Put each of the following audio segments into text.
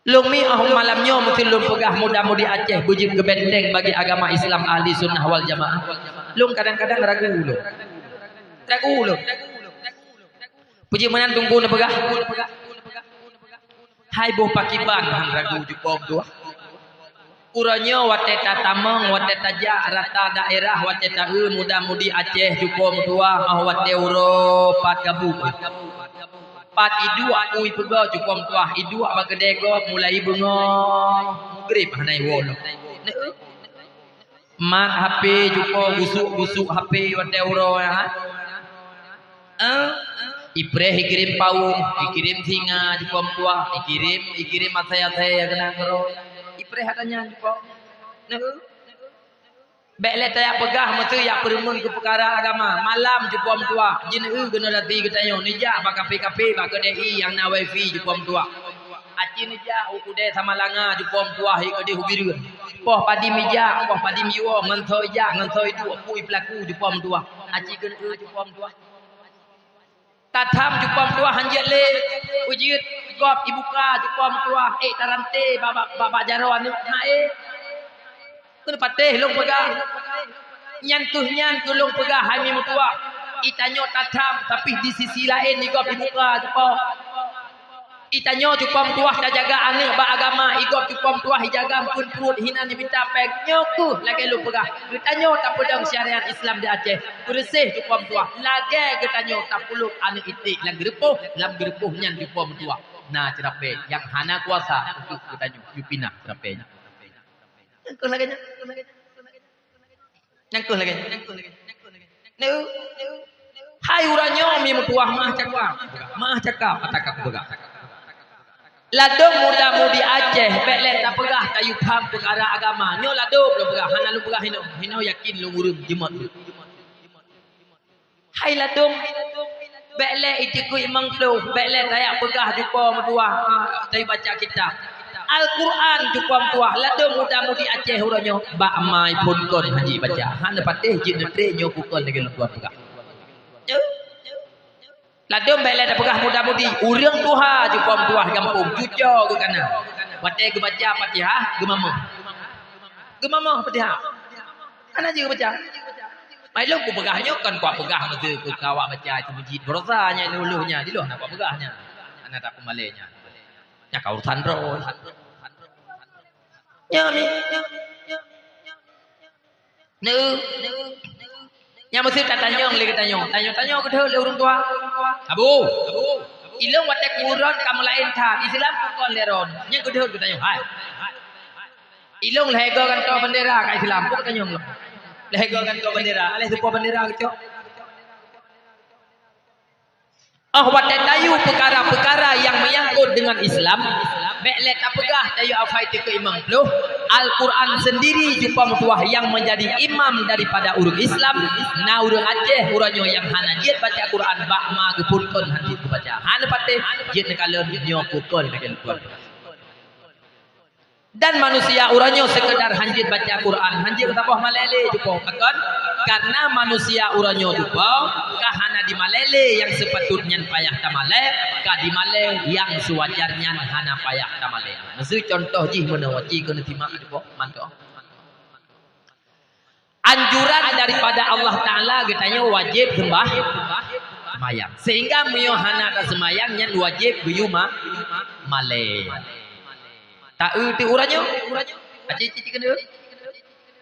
Long mi malamnya mesti long pegah muda-mudi Aceh bujib ke benteng bagi agama Islam ahli sunnah wal jamaah. Long kadang-kadang ragu long. Ragu long. Puji menantung pun pegah. Hai boh pakiban han ragu jupom tu. Uranya wateta tamang wateta ja rata daerah wateta muda-mudi Aceh jupom tua wate uro pat gabu. Pat idu aku ipega jupom tua idu bagedego mulai bunga grip hanai wolo. Mak HP jupo busuk HP wate uro ha. Ipreh ikirim paung, ikirim singa jupom tua, ikirim saya kena kero. Ipreh katanya jupo. Bekle tayak pegah mesti yak peremun ke perkara agama. Malam jupom tua, jin kena dati ketanyo nija ba KP ba KDI yang na wifi jupom tua. Aci nija ukude sama langa jupom tua hi kede hubiru. Poh padi meja, poh padi miwo ngantoi ja, ngantoi du pui pelaku jupom tua. Aci kena jupom tua. Tatam jupom tua hanjat le ujit gop ibuka jupom tua tarante baba jaroan ha kena patih long pegah nyantuh long pegah hai mi tua itanyo tatam tapi di sisi lain ni gop ibuka jupom itanyo jupom tua dah jaga ane ba agama igop jupom tua hijaga pun perut hina ni minta pek nyoku lagi long pegah itanyo tak pedang syariat Islam di Aceh bersih jupom tua lagi itanyo tak puluk ane itik lang gerepuh lam gerepuh nyan jupom tua nah cerape yang hana kuasa untuk itanyo yupina cerapenya nyangkuh lagi nyangkuh lagi hai uranyo mi mutuah mah cakap atakak begah ladong muda-mudi Aceh beklet tak pegah tayu paham perkara agama nyo ladong lu pegah hana lu pegah hino yakin lu urung jemot hai ladong beklet itiku imang flow beklet tayak pegah jumpa mutuah tayu baca kitab Al-Quran jupam tua ladong muda-mudi Aceh uranyo ba mai pun kon haji baca hana patih jin netre nyo pukul dengan tua pegah ladong belai dah pegah muda-mudi urang tuha jupam tuah kampung cuco ke kana wate ke baca Fatihah gemamah Fatihah ana je baca mai lu ku pegahnya kan kuat pegah mesti ku kawak baca itu masjid berosanya luluhnya di loh nak kuat pegahnya ana tak pemalenya nya kau urusan ro nya mi nu yang mesti tak tanya tanya ke dah orang tua abu ilong wate kuron kamu lain tha Islam kon leron nya ke dah tanya hai ilong lego kan kau bendera ka Islam ku tanya lego kan kau bendera alih supo bendera ke wate tayu perkara-perkara yang menyangkut dengan Islam beklet tak pegah tayu afai ke imam lu Al-Quran sendiri jumpa mutuah yang menjadi imam daripada urut Islam na urut Aceh uranyo yang hana jiat baca Quran bakma ke pulkon hanjit baca hana patih jiat nekala nyo pulkon dengan Quran dan manusia uranyo sekedar hanjit baca Quran hanjit betapa malele jumpa akan karena manusia uranyo jumpa kahana di malele yang sepatutnya payah tamale ka di male yang sewajarnya hana payah tamale maksud contoh jih menawaci kena timak jumpa manto anjuran daripada Allah Ta'ala katanya wajib sembah semayang sehingga miohana tak semayang yang wajib biyuma male tak ti uranyo aci kena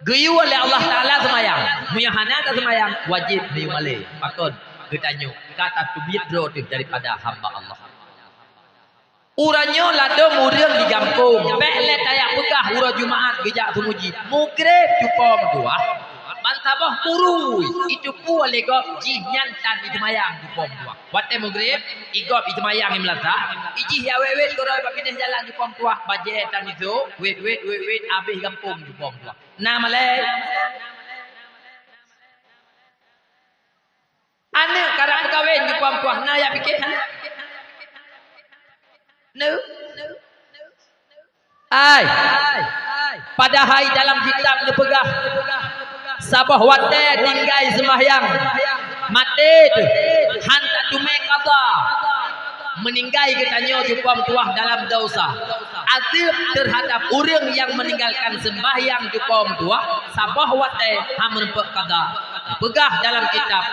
geyu oleh Allah Ta'ala semayang miohana tak semayang wajib biyuma male pakon katanya kata tubidro daripada hamba Allah uranyo ladong urang di kampung beklet tayak pegah urang Jumaat gejak pemuji mugrib jumpa dua bantabah purui itu pu oleh gop jihnya tan itu mayang jumpa dua wate mugrib igop itu mayang yang melata iji ya wewet koroi bapineh jalan jumpa dua bajet tan itu wait habis kampung jumpa dua nama le anak karang berkahwin jumpa dua na ya pikir ai padahal dalam kitab dipegah sabah wate tinggal sembahyang mati tu hanta tume qada meninggal katanya jupam tuah dalam dosa azab terhadap orang yang meninggalkan sembahyang jupom tua sabah wate hamun pekada pegah dalam kitab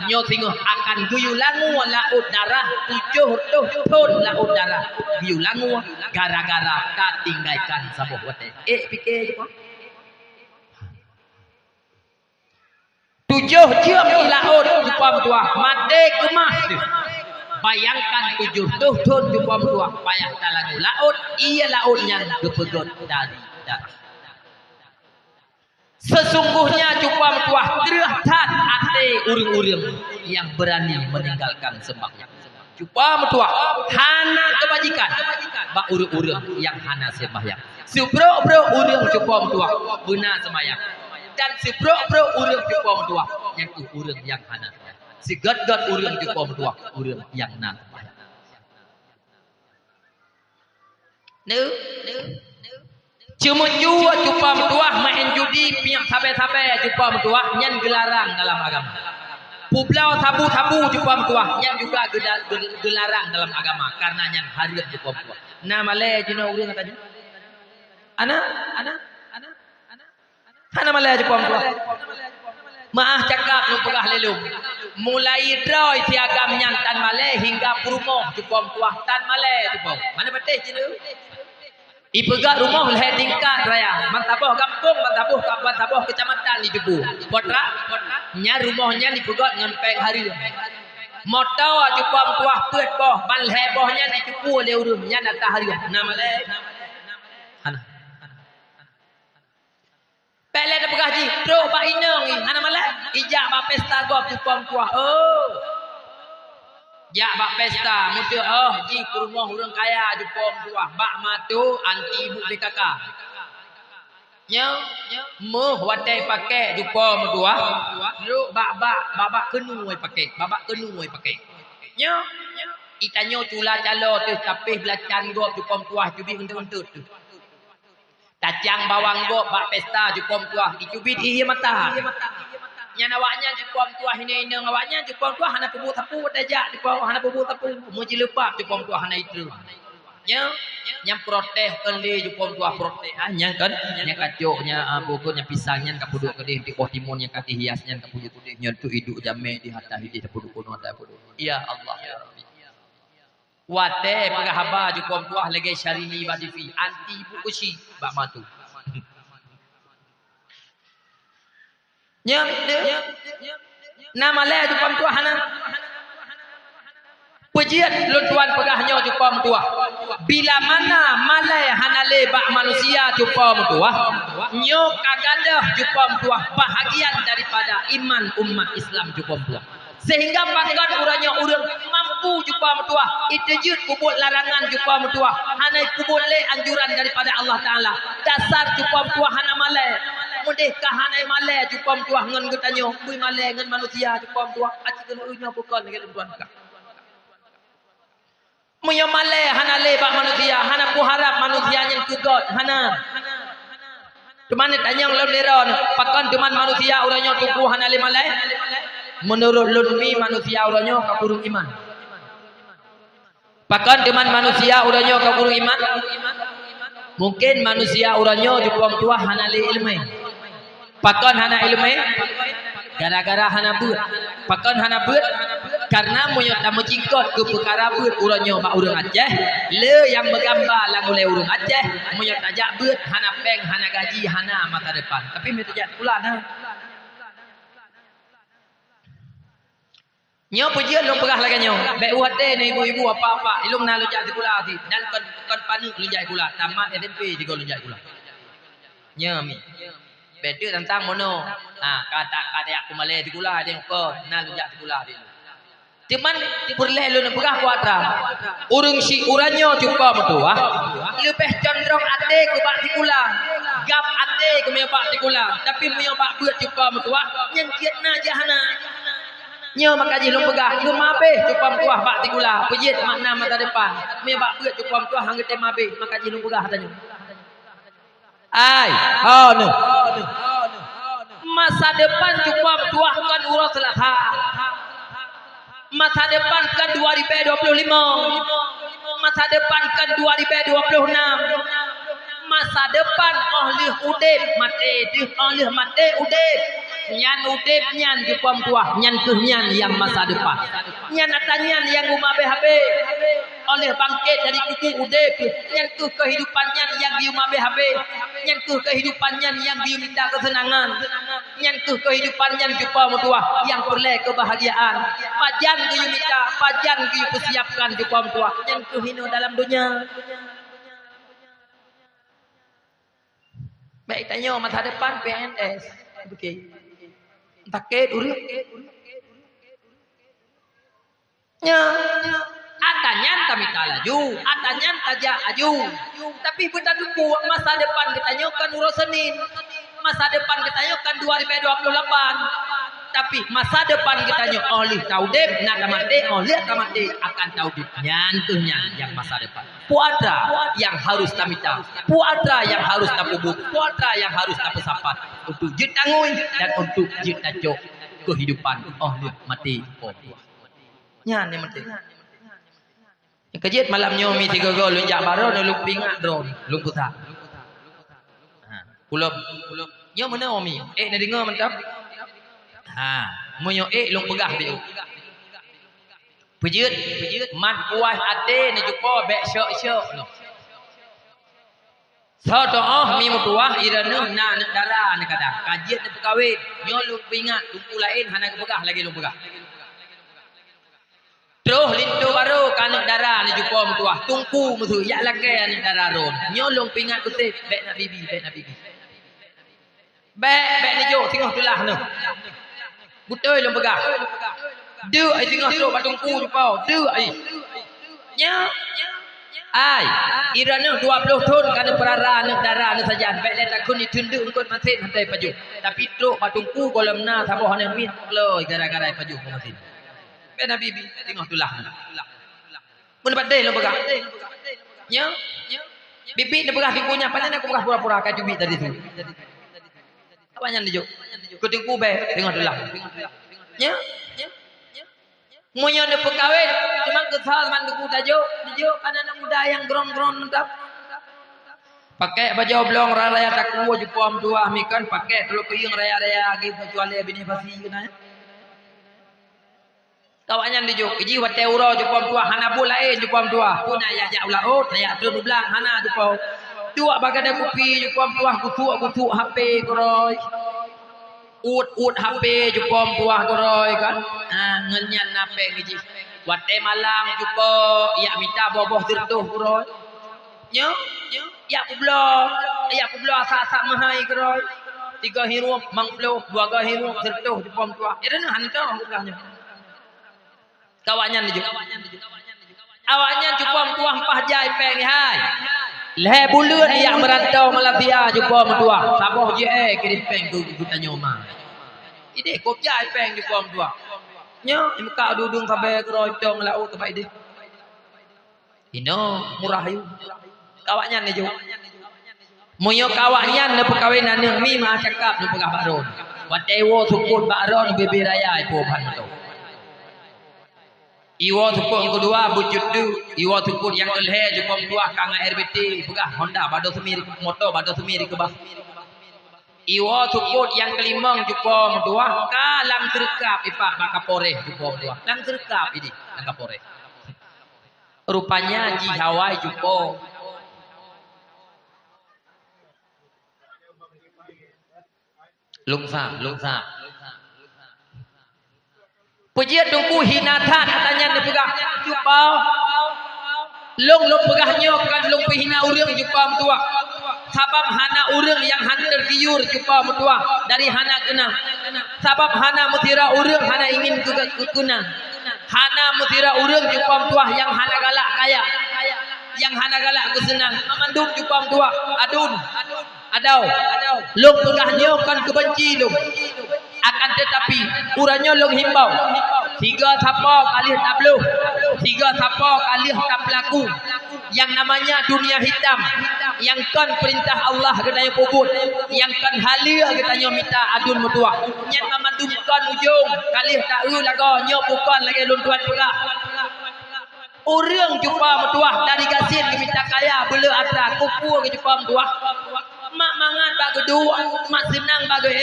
nyo tengok akan guyulangu laut darah 7 ton laut darah guyulangu gara-gara katinggalkan sabah wate fikir jupom 7 jam di laut jupom tua mate kemah tu. Bayangkan 7 tahun jumpa tua payah dalam laut, ia laut yang kepegot dari darah. Sesungguhnya jumpa tua gerahtan hati urang-urang yang berani meninggalkan sembahyang. Jumpa tua hana kebajikan, bak urang-urang yang hana sembahyang. Sebro-bro urang jumpa tua benar sembahyang. Dan sebro-bro urang jumpa tua yang urang yang hana. Si gad-gad urang jupom tua urang yang nak. Cuma jua jupom tua main judi piak sampai-sampai jupom tua yang gelarang dalam agama. Publau tabu-tabu jupom tua yang juga gelarang dalam agama karena yang harian jupom tua. Nama le jino urang katanya. Ana malaya jupom tua. Maah cakap lu pegah lelum. Mulai droi tiagam yang tan malay hingga rumah jupom tuah tan malay jupom. Mana betul jenuh? Ipegak rumah leh tingkat raya. Mantabuh kampung, mantabuh kecamatan di Jebu. Potra, nya rumahnya dipegak dengan peng hari. Motor jupom tuah pet boh, ban hebohnya di Jebu le urun nya datang hari. Nama le. Ana. Pele dah pegah ji, bro ba inang ni, ana malak, ijak ba pesta gop jupom tuah. Oh. Jak ba pesta, mutu ji ke rumah orang kaya jupom tuah. Bak matu anti ibu BKK. Nya, meh wadai pakai jupom tuah. Lu bak kenu ai pakai, babak kenu ai pakai. Nya, itanyo cula calo tu tapi belacan gop jupom tuah jubi untuk tu. Tacang bawang gok bak pesta jupom tuah dicubit iya mata. Nya awaknya jupom tuah ini awaknya jupom tuah hana pubu tapu dajak jupom hana pubu tapu muji lepak jupom tuah hana itu. Nya yang protes kali jupom tuah protes nya kan nya kacoknya pokoknya pisangnya kapuduk kedih di timun yang katih hiasnya kapuduk kedih nya tu hidup jame di hatta hidi kapuduk kono ada puduk. Ya Allah ya Rabbi. Wate pegahaba jupom tuah lagi syarili badifi anti ibu kusi bak matu. Nya nama le jupom tuah hana. Pujian luntuan pegahnya jupom tuah. Bila mana malai hana le bak manusia jupom tuah, nyo kagadah jupom tuah bahagian daripada iman umat Islam jupom tuah. Sehingga pangkat uranya urang mampu jumpa mertua itejut kubut larangan jumpa mertua hana kubut le anjuran daripada Allah Taala dasar jumpa mertua hana malai mudahkah hana malai jumpa mertua ngan getanyo kui malai ngan manusia jumpa mertua aci unya bukan ngan tuan ka munya malai hana le bak manusia hana ku harap manusia yang kugot hana Cuman tanya lawan leron pakan cuman manusia uranya tubuh hana le malai menurut lunmi manusia uranya kapurung iman. Pakan teman manusia uranya kapurung iman. Mungkin manusia uranya jupom tua hana le ilmu. Pakan hana ilmu gara-gara hana beut. Pakan hana beut karena moyo tak mencingkot ke perkara beut uranya mak urang Aceh. Le yang bergambar lagu le urang Aceh moyo tajak beut hana peng hana gaji hana mata depan. Tapi me tajak pula dah. Nyo pujian long pegah lagi nyo. Baik wate ni ibu-ibu apa-apa. Ilung na lujak sekolah ti. Dan kon panik lujak sekolah. Tamat SMP juga lujak sekolah. Nyo mi. Beda tentang mono. Kata aku malai sekolah dia ko na lujak sekolah ti. Cuman perleh lu pegah kuatra. Urang si uranyo cukup betua. Lebih condong ate ke bak sekolah. Gap ate ke me bak sekolah. Tapi me bak buat cukup betua yang kiatna jahana. Nyo makaji long pegah lu mabe cupam tuah bak tigula pejit makna mata depan me bak beut cupam tuah hang te mabe makaji long pegah tanya ai no masa depan cupam tuah kan urus selasa masa depan kan 2025 masa depan kan 2026 masa depan oleh udip mati di oleh mati udip nyan udip nyan di pom tua nyan tuh nyan yang masa depan nyan atanyan yang umabe-habe oleh bangkit dari kuku udip nyan tuh kehidupannya yang diumabe-habe nyan tuh kehidupannya yang diminta kesenangan nyan tuh kehidupannya di pom tua yang perle kebahagiaan pajan gue minta pajan gue persiapkan di pom tua nyan tuh hino dalam dunia. Baik tanya masa depan PNS. Okey. Takut urip. Nya. Atanyan kami laju, atanyan tajak aju. Tapi kita tunggu masa depan kita nyokan urus Senin. Masa depan kita nyokan 2028. Tapi masa depan kita nyok oleh taudep nak mati oleh mati akan taudep nyantuhnya yang masa depan. Puada yang harus kami tahu, puada yang harus tabubuk, puada yang harus tapesapat untuk jit tangui dan untuk jit tajok kehidupan oleh mati nyan ni mati. Kejit malam nyomi 3 gol lunjak baro lu pingat drone lu putar. Kulub nyo mana omi nak dengar mantap. Munyo long pegah dia. Pejut mat puas ade ni jumpa bek syok-syok no. Sodoh mi mutuah iranu na nak darah ni kata. Kajian ni perkawin. Nyo lu pingat tumpu lain hana pegah lagi long pegah. Terus lintu baru kanak darah ni jumpa mutuah. Tungku mutu yak lagi anak darah ron. Nyo long pingat betul bek nak bibi, bek nak bibi. Bek ni jo tengah tulah no. Betul long pegah. Dia ai tengah tu batungku jupau. Dia ai. Nya. Ai, irana 20 tahun kana perara nak darah nak saja. Baik letak kun ditunduk kun masin hantai paju. Tapi truk batungku golamna saboh hana mit loi gara-gara paju masin. Bena bibi tengah tulah. Mun badai long pegah. Nya. Bibi nak pegah tungkunya panen aku pegah pura-pura ka cubi tadi tu. Awanyan dijo. Kutungku be tengah tulah. Nya. Munyo ne pekawin cuma kesal man ku tajuk dijo anak muda yang grong-grong mentap. Pakai baju oblong raya takku jupom tua mikan pakai telu kuyung raya-raya gitu kecuali bini pasti kena. Kawanyan dijo iji wate uro jupom tua hana bu lain jupom tua. Puna ya ja ulah oh saya tu belang hana jupom. Tua bagada kopi jupom tua kutu HP koroi. Ut HP jupom buah koroi kan ngenyan nape ngiji wate malam jupo ya minta boboh tertuh koroi nyo ya publo asa mahai koroi 3 hirup mangplo 2 hirup tertuh jupom buah irena hanto bukannya kawanyan dijuk awaknya jupom buah pah jai peng hai leh bulan yang merantau Malaysia jumpa mentua saboh je kirim peng tu kita nyoma ide kopya peng jumpa mentua nya muka dudung sampai kerocong lau tempat ide ino murah yu kawaknya ni jo moyo kawaknya ne perkawinan ni mi ma cakap ni pegah baron watewo sukun baron bebe raya ipo pan tu iwo tukun kedua bujudu iwo tukun yang elhe jupom dua kang RBT pegah Honda bado semiri motor bado semiri ke bah iwo tukun yang kelima jupom dua kalang terkap ipak bakapore jupom dua lang terkap ini lang kapore rupanya ji Hawaii jupom lungsa pujian tungku hinatan katanya ni pegah jupau long pegahnya kan long hina urang jupau tua sabab hana urang yang hana tergiur jupau tua dari hana kena sabab hana mutira urang hana ingin kena hana mutira urang jupau tua yang hana galak kaya yang hana galak kesenang amandung jupau tua adau long pegahnya kan kebenci long akan tetapi uranya long himbau 3 siapa kali tak belum 3 siapa kali tak pelaku yang namanya dunia hitam yang kan perintah Allah katanya kubur yang kan halia katanya minta adun mutua yang memandumkan ujung kali tak laga nyo bukan lagi luntuan pula Orang jumpa mertuah dari gasin ke minta kaya bela atra kupu ke jumpa mertuah. Mak mangan bagi dua, mak senang bagi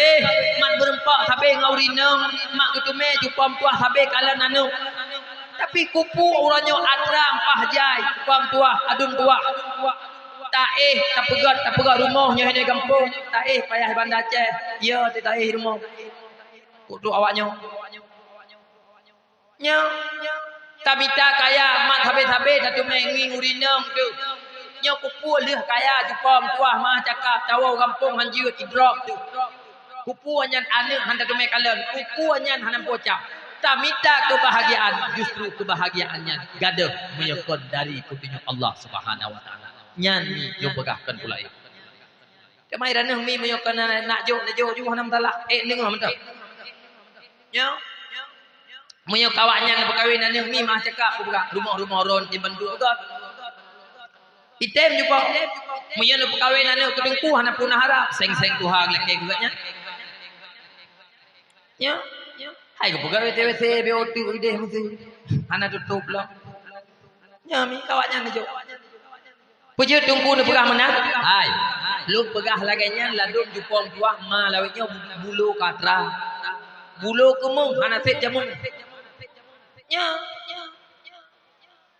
mak berempak sampai ngaurineng, mak ketume jumpa mertuah sampai kala nanu. Tapi kupu orangnya atra empah jai jumpa mertuah adun tua. Tak tak pegat rumahnya di kampung. Tak payah bandar Aceh. Ya, tak rumah. Kudu awaknya. Nya. Kami tak kaya mak habis-habis satu mengi ngurineng tu. Nya kupu leh kaya jumpa tuah mah cakap tahu kampung hanjut idrok tu. Kupu anyan ane handa tu mekalan. Kupu anyan hanam pocap. Tak minta kebahagiaan, justru kebahagiaannya gaduh menyokong dari petunjuk Allah Subhanahu wa taala. Nyanyi yang pegahkan pula itu. Kemai ranah mi menyokong nak jo juga hanam talak. Dengar mentah. Nya. Menyok kawannya perkahwinan ni mi mah cakap buka rumah-rumah ron di bendu got. Item juga. Menyok perkahwinan ni kedengku hana pun harap seng-seng tuha leke guganya. Ya. Hai ke pegawai TWC BOT ide mesti hana tutup lah. Ya mi kawannya ni jo. Puji tunggu ni pegah menang. Hai. Lu pegah laganya ladum jupong tuah ma lawitnya bulu katra. Bulu kemung hana set jamung. Nya.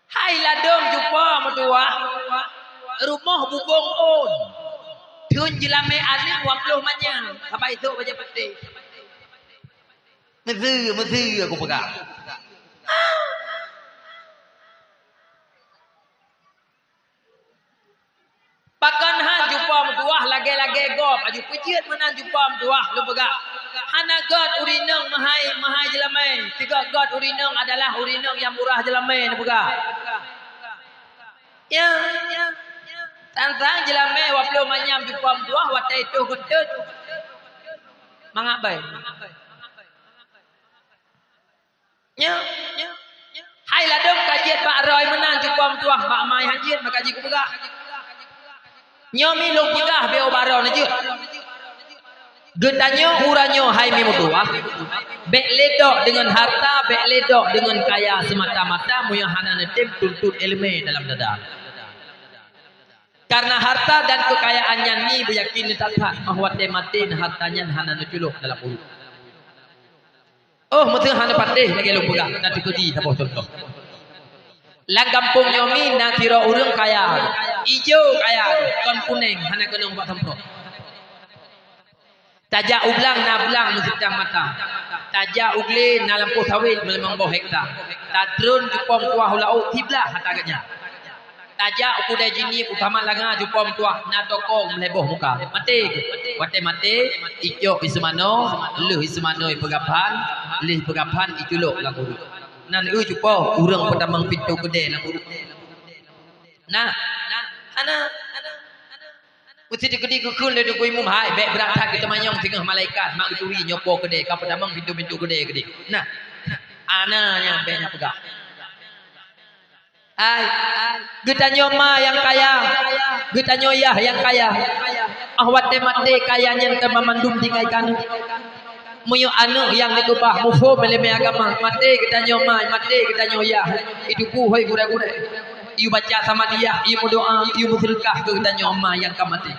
Hai ladom jumpa mertua. Rumah bubong on. Tun jelame ane 20 manyang. Sampai itu baca peti. Mesti aku pegang. Pakan han jumpa mertua lagi gop. Aju pejit menan jumpa mertua lu pegang. Hana god urineng mahai jelamai. Tiga god urineng adalah urineng yang murah jelamai ni buka. Ya. Tantang jelamai waplo manyam jumpa mduah watai tu gentut. Mangabai. Ya. Hai ladom kajian Pak Roy menang jumpa mduah Pak Mai hajian makaji ku buka. Nyomi lu pegah beo baron aja. Getanyo uranyo hai mi mutuah. Bek ledok dengan harta, bek ledok dengan kaya semata-mata moyo hana netem tuntut ilmu dalam dada. Karena harta dan kekayaannya ni beryakin tetap bahwa tematin hartanya hana neculuk dalam urut. Oh, mesti hana patih lagi lu pegang nanti kudi apa contoh. Lang kampung nyomi na kira urang kaya. Ijo kaya, kon kuning hana kenung pak temprot. Tajak ublang na belang mesitang mata. Tajak ugle na lampu sawit melemang boh hektar. Tatrun jupom tuah ulau tiblah hataganya. Tajak ukuda jini utama langa jupom tuah na tokong meleboh muka. Wate mate, ijo ismano, leh ismano pegapan, leh pegapan iculuk langurut. Nan jupo urang pertama pintu gede langurut. Nah, ana mesti digedi gukul le dukui mum hai bek berangkat kita manyong tengah malaikat mak dituri nyopo gede ka pertama pintu-pintu gede. Nah, ananya beknya pegang. Hai, getanyo ma yang kaya, getanyo yah yang kaya. Ahwat temate kayanya ke memandum tinggai kanu. Muyo anu yang dikubah mufo meleme agama mate getanyo ma mate getanyo yah. Itu ku hoi gura-gura. Iu baca sama dia, iu berdoa, iu bersedekah ke kita nyoma yang kamati.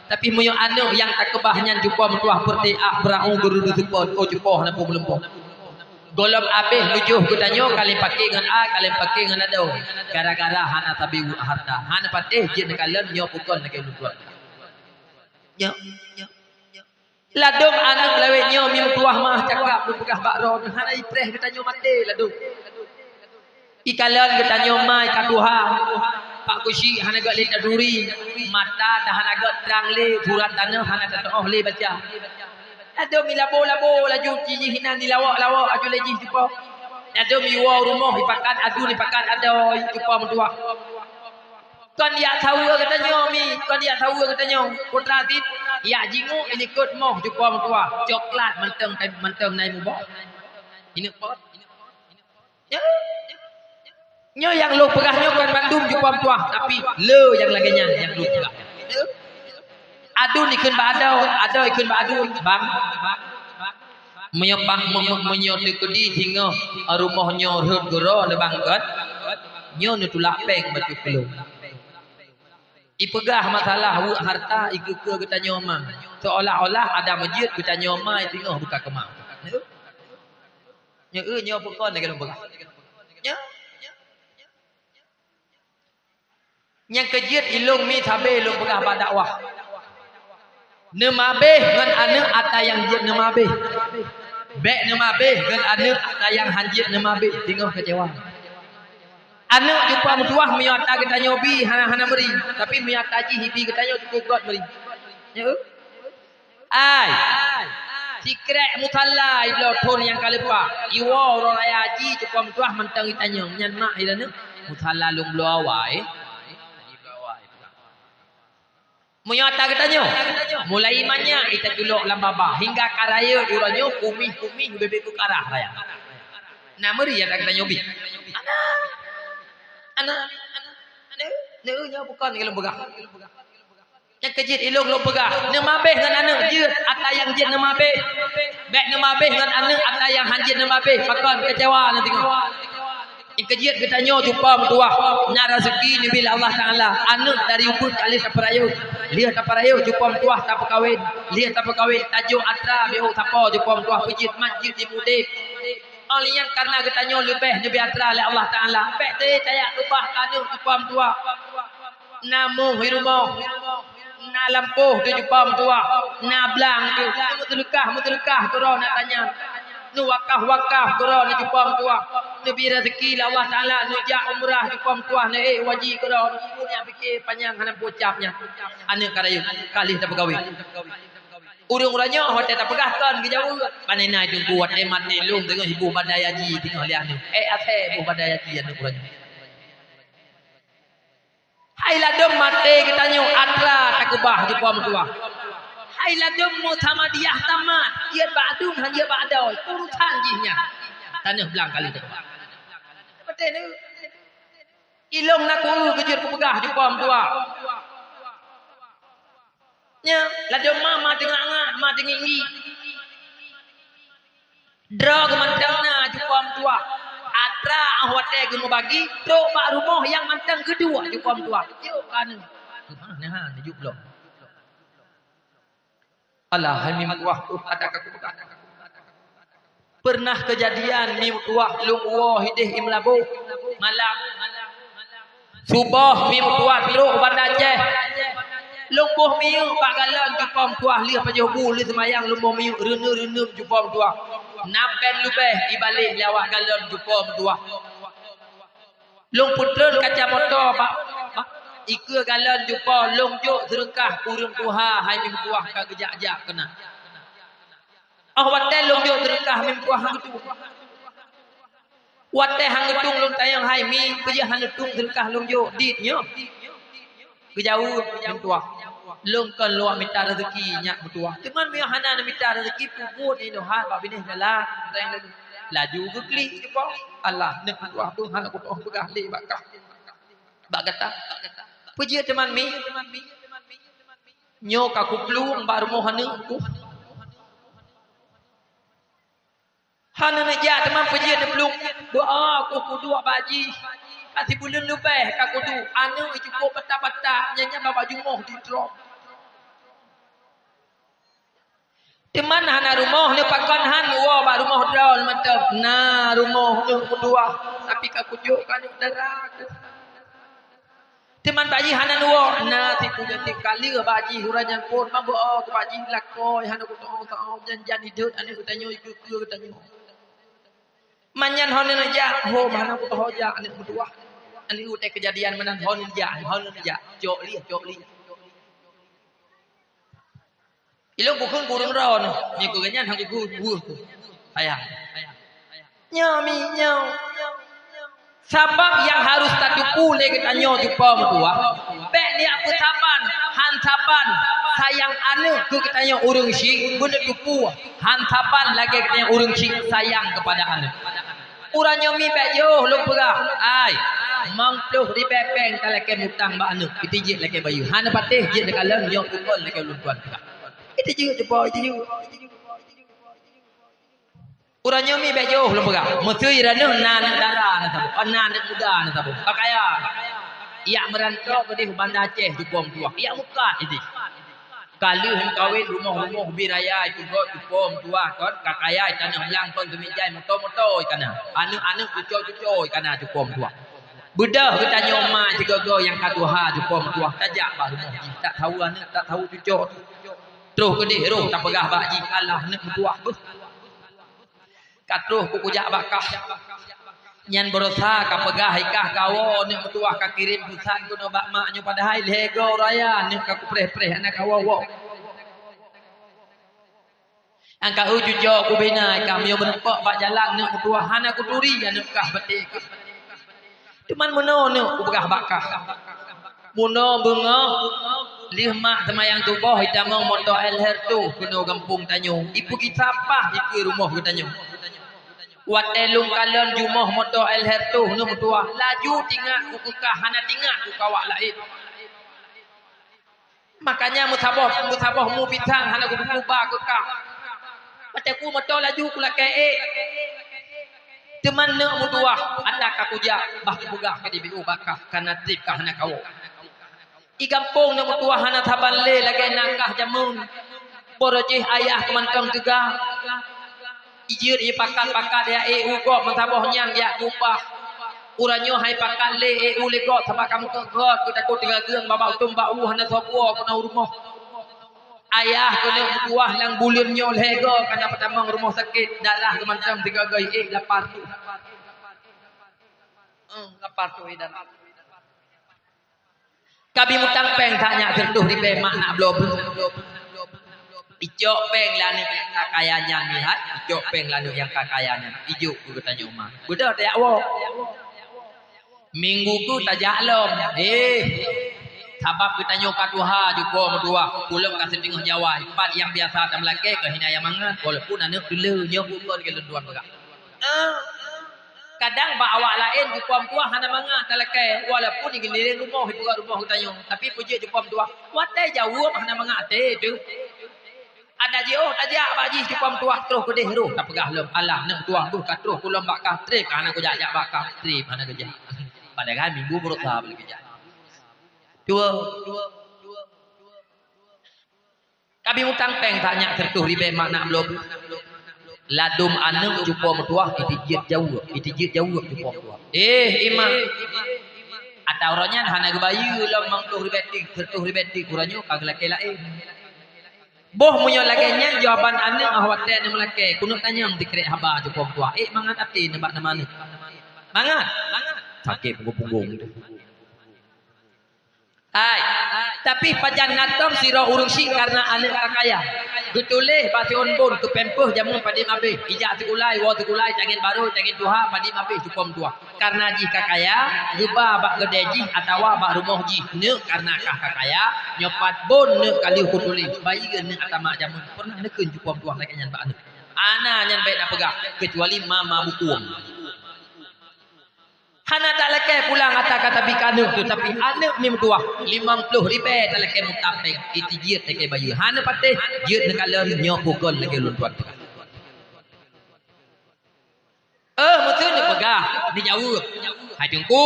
Tapi moyo anu yang tak kebahnya jumpa mertuah pertiak berau guru support oh jumpa lampu melempung. Golom abeh lujuh kita nyo kali pakai dengan a kali pakai dengan ado. Gara-gara hana tabi harta. Hana patih jin kalian nyo pukul nak lutuan. Nyo. Ladum anak lewet nyo mi mertuah mah cakap lu pegah bakro hana ipreh kita nyo mati ladum. Ikalan kita nyomai katuha Pak Kusi hana gak leta duri mata dah hana gak terang le burat tanah hana tatoh le baca ada mi labo laju ciji hinan dilawak aju leji jumpa ada mi wa rumah ipakan adu ni pakan ada jumpa mentua kan ya tahu kata nyomi kan ya tahu kata nyom putra tit ya jingu ini ikut moh jumpa mentua coklat menteng nai mubah ini pot ya nyo yang lu pegah nyo kan Bandung jumpa tuah tapi le yang laginya yang lu pegah adu ikun badau ada ikun badu bang menyopah menyoti kudi hingga rumah nyo hud goro le bangkat nyo ni tulak peng batu pelung. Ipegah masalah wuk harta ikeke kita nyoma. Seolah-olah ada masjid kita nyoma tengah buka kemau. Nya nyo pekon ni kalau begah. Nya. Yang kejit ilung mi tabe ilung pegah badakwah. Nemabeh ngan ane ata yang jit nemabeh. Bek nemabeh ngan ane ata yang hanjit nemabeh tengah kecewa. Anak jumpa mutuah miata kita nyobi hana beri tapi miata ji hibi kita nyobi cukup beri. Ya. Ai. Secret mutalla iblo thon yang kalepa. Iwo ro raya ji jumpa mutuah mentang kita nyo nyan mak ilana mutalla lung blo awai. Miata kita nyo. Mulai imannya kita tulok lambaba hingga karaya uranyo kumih bebeku karah raya. Nameri ya kita nyobi. Anak nya bukan kalau begah. Yang kejit ilung lo begah. Nemabeh dengan anak je ata yang jin nemabeh. Bek nemabeh dengan anak ata yang hanjit nemabeh. Pakan kecewa nanti tengok. Yang kejit kita nyo jumpa mutuah. Nya rezeki ni bila Allah Taala. Anak dari ubud kali saparayu. Lihat saparayu jumpa mutuah tak berkahwin. Lihat tak berkahwin tajuk atra beo tapo jumpa mutuah pejit masjid di mudib. Alian karena kita nyo lebih atra oleh Allah Taala. Pek te caya ubah kanu jupam tua. Namu hirumo. Na lampuh tu jupam tua. Na blang tu. Mutulukah turun nak tanya. Nu wakaf turun nak jupam tua. Nu bi rezeki Allah Taala nu jak umrah jupam tua na wajib turun. Punya fikir panjang hana bocapnya. Ane karayu kali tak bergawi. Urang-urangnya hotel tak pegahkan ke jauh. Panena itu kuat mati lung tengok ibu badai haji tengok liang ni. Ate ibu badai haji anu urangnya. Hailah dom mati kita nyu atra tak kebah di pom tua. Hailah dom Muhammadiyah tamat. Ia ba'dun hanya ba'dau. Urusan jihnya. Tanah belang kali tak kebah. Betul ni. Ilong nak kejur kepegah di pom tua. Nya lado mama tengah ma tengi drog mantangna jupam tua atra ahwate gemu bagi tok pak rumah yang mantang kedua jupam tua yo kan nah ni jup lo Allah hamim waktu ada kebuka pernah kejadian mi tua lung wahidih imlabu malam subuh mi tua teruk bandaceh lumbuh miu pagalan jupam tuah liah pajobu li semayang lumbuh miu rene jupam tuah napen lubeh ibalik lawak galon jupam tuah lung putren kaca motor pak ike galon jupa lung juk sedekah urang tuha hai mim tuah ka gejak-jak kena watel lung juk sedekah mim tuah hang tu watel hang tung lung tayang hai mi kerja hang tung sedekah lung juk ditnya kejauh mim tuah lung kan luar minta rezeki nyak bertuah. Cuman mi hana minta rezeki puput ni doha pak binih dalam laju ke klik jepo. Allah nek tuah tu hana ku toh pegah li bakah. Bak kata. Puji teman mi. Nyo ka ku plung ba rumah hana ku. Hana nak ja teman puji de plung. Doa ku dua baji. Kasih bulan lebih ka ku tu. Anu cukup peta-peta nyanya baba jumoh di drop. Di mana hana rumah ni pakan han wa ba rumah drol mantap na rumah ni kedua tapi ka kujuk kan darah di man baji hana nuwa na ti punya ti kali baji hurajan pun mambo ke baji lakoi hana ku tahu janjan hidup ane ku tanyo ikut ku tanyo manyan hon na ja ho mana ku tahu ja ane kedua ane ku te kejadian menan hon ja jok li ilo bukan burung ron ni ku ganyan hang ku sayang nyami nyau sebab yang harus tatuku le kita nyo jumpa mutua pek ni apa saban hantapan sayang ane ku kita nyo urung syik guna tupu hantapan lagi kita nyo urung syik sayang kepada ane urang nyomi pek yo lu pegah ai mangpluh di pepeng talake mutang ba anu pitijit lake bayu hana patih jit dekat lang yo tukol lake luntuan itu juga jumpa itu juga Uranya mi bejo lu pegah. Mesti rana nan darah na tabu. Nan muda na tabu. Kakaya. Ia merantau ke di Bandar Aceh jupom tua. Ia muka ini. Kali hem kawin rumah-rumah biraya itu go jupom tua kon kakaya tanah belang kon tumijai motor-motor kana. Anu cucuk-cucuk kana jupom tua. Bedah kita nyoma tiga go yang katuha jupom tua. Tajak bah rumah ji. Tak tahu anu tak tahu cucuk. Terus ke di roh tak pegah bak ji Allah nak tua beuh. Katuh ku kujak bakah nyan berusaha ka pegah ikah kawo ni mutuah ka kirim pesan ku no bak maknyo padahal lego raya ni ka ku preh-preh anak kawo angka ujujo ku bina kami berempak bak jalan ni mutuah anak ku turi anak kah betik cuman mono ni ku pegah bakah mono bunga lima semayang tubuh hitamong moto elher tu kuno kampung Tanjung ibu kita apa di rumah ku Tanjung Watelung kalon jumah moto elher tu nu mutua laju tinggal ku kekah hana tinggal ku kawak lain makanya mutabah mu bitang hana ku kubah kekah macam ku moto laju ku lakei teman nu mutua ada ka kuja bah bugah ke di bakah kana tip ka hana kawo i kampung nu mutua hana taban le lagi nangkah jamun borojih ayah kemantong juga ijir i pakat ya ugo mentabah nyang ya upah uranyo hai pakat le ulego sabak kamu ke god kita ku tinggal geung babau tumbak hana sopo kuna rumah ayah kena buah lang bulim nyol hego kana patamang rumah sakit darah kemancam tiga gai lapar tu lapar tu darah kabi mutang peng tanya tertuh di pemak nak belum Ijok peng lanu kakayanya lihat, ijok peng lanu yang kakayanya. Ijuk ku tanya umah. Budak tak wo. Minggu ku tajak lom. Sabab kita tanya katuha juga medua. Pulang kasih tengah Jawa. Empat yang biasa tak melaki ke hinaya mangan. Walaupun anak dulu nyobu pun ke lenduan begak. Kadang bak awak lain jupam tua hana mangan tak laki. Walaupun ingin diri rumah rumah kita tanya. Tapi puji jupam tua. Watai jauh hana mangan te tu. Ada je tajak baji cupam tuah terus ke deh roh tak pegah lem alah nak tuah tu kat terus pulang bakah trip ana ku jak bakah trip ana kerja padahal minggu berusaha beli kerja dua kami utang peng tanya tertuh ribe makna belum ladum anu cupam tuah itijit jauh cupam tuah imam atau orangnya hana gebayu lom mangtuh ribetik tertuh ribetik kuranyo kag laki lain boh munyo laganya jawaban ane ahwate ne melake kuno tanyang dikrek haba jupom tua mangat ati nebak nama ne mangat sakit punggung ai tapi pajan ngatom sira urusi karena ane kakaya getuleh bati onbon tu pempuh jamun padi mabe ijak sekulai wa sekulai cangin baru cangin tuha padi mabe jupom tua karena ji kakaya ruba bak gedeji atawa bak rumah ji ne karena kakaya nyopat bon ne kali kutulih bayi ne atama jamun pernah nekeun jupom tua lagi nyan bak ane ana nyan baik nak pegak kecuali mama bukuang hana tak leke pulang kata-kata bikanu tu tapi anak ni mutuah 50 ribu tak leke mutapeng iti jiat leke bayi hana patih jiat nekalon nyopukon leke luntuan mutul ni pegah ni jauh hajungku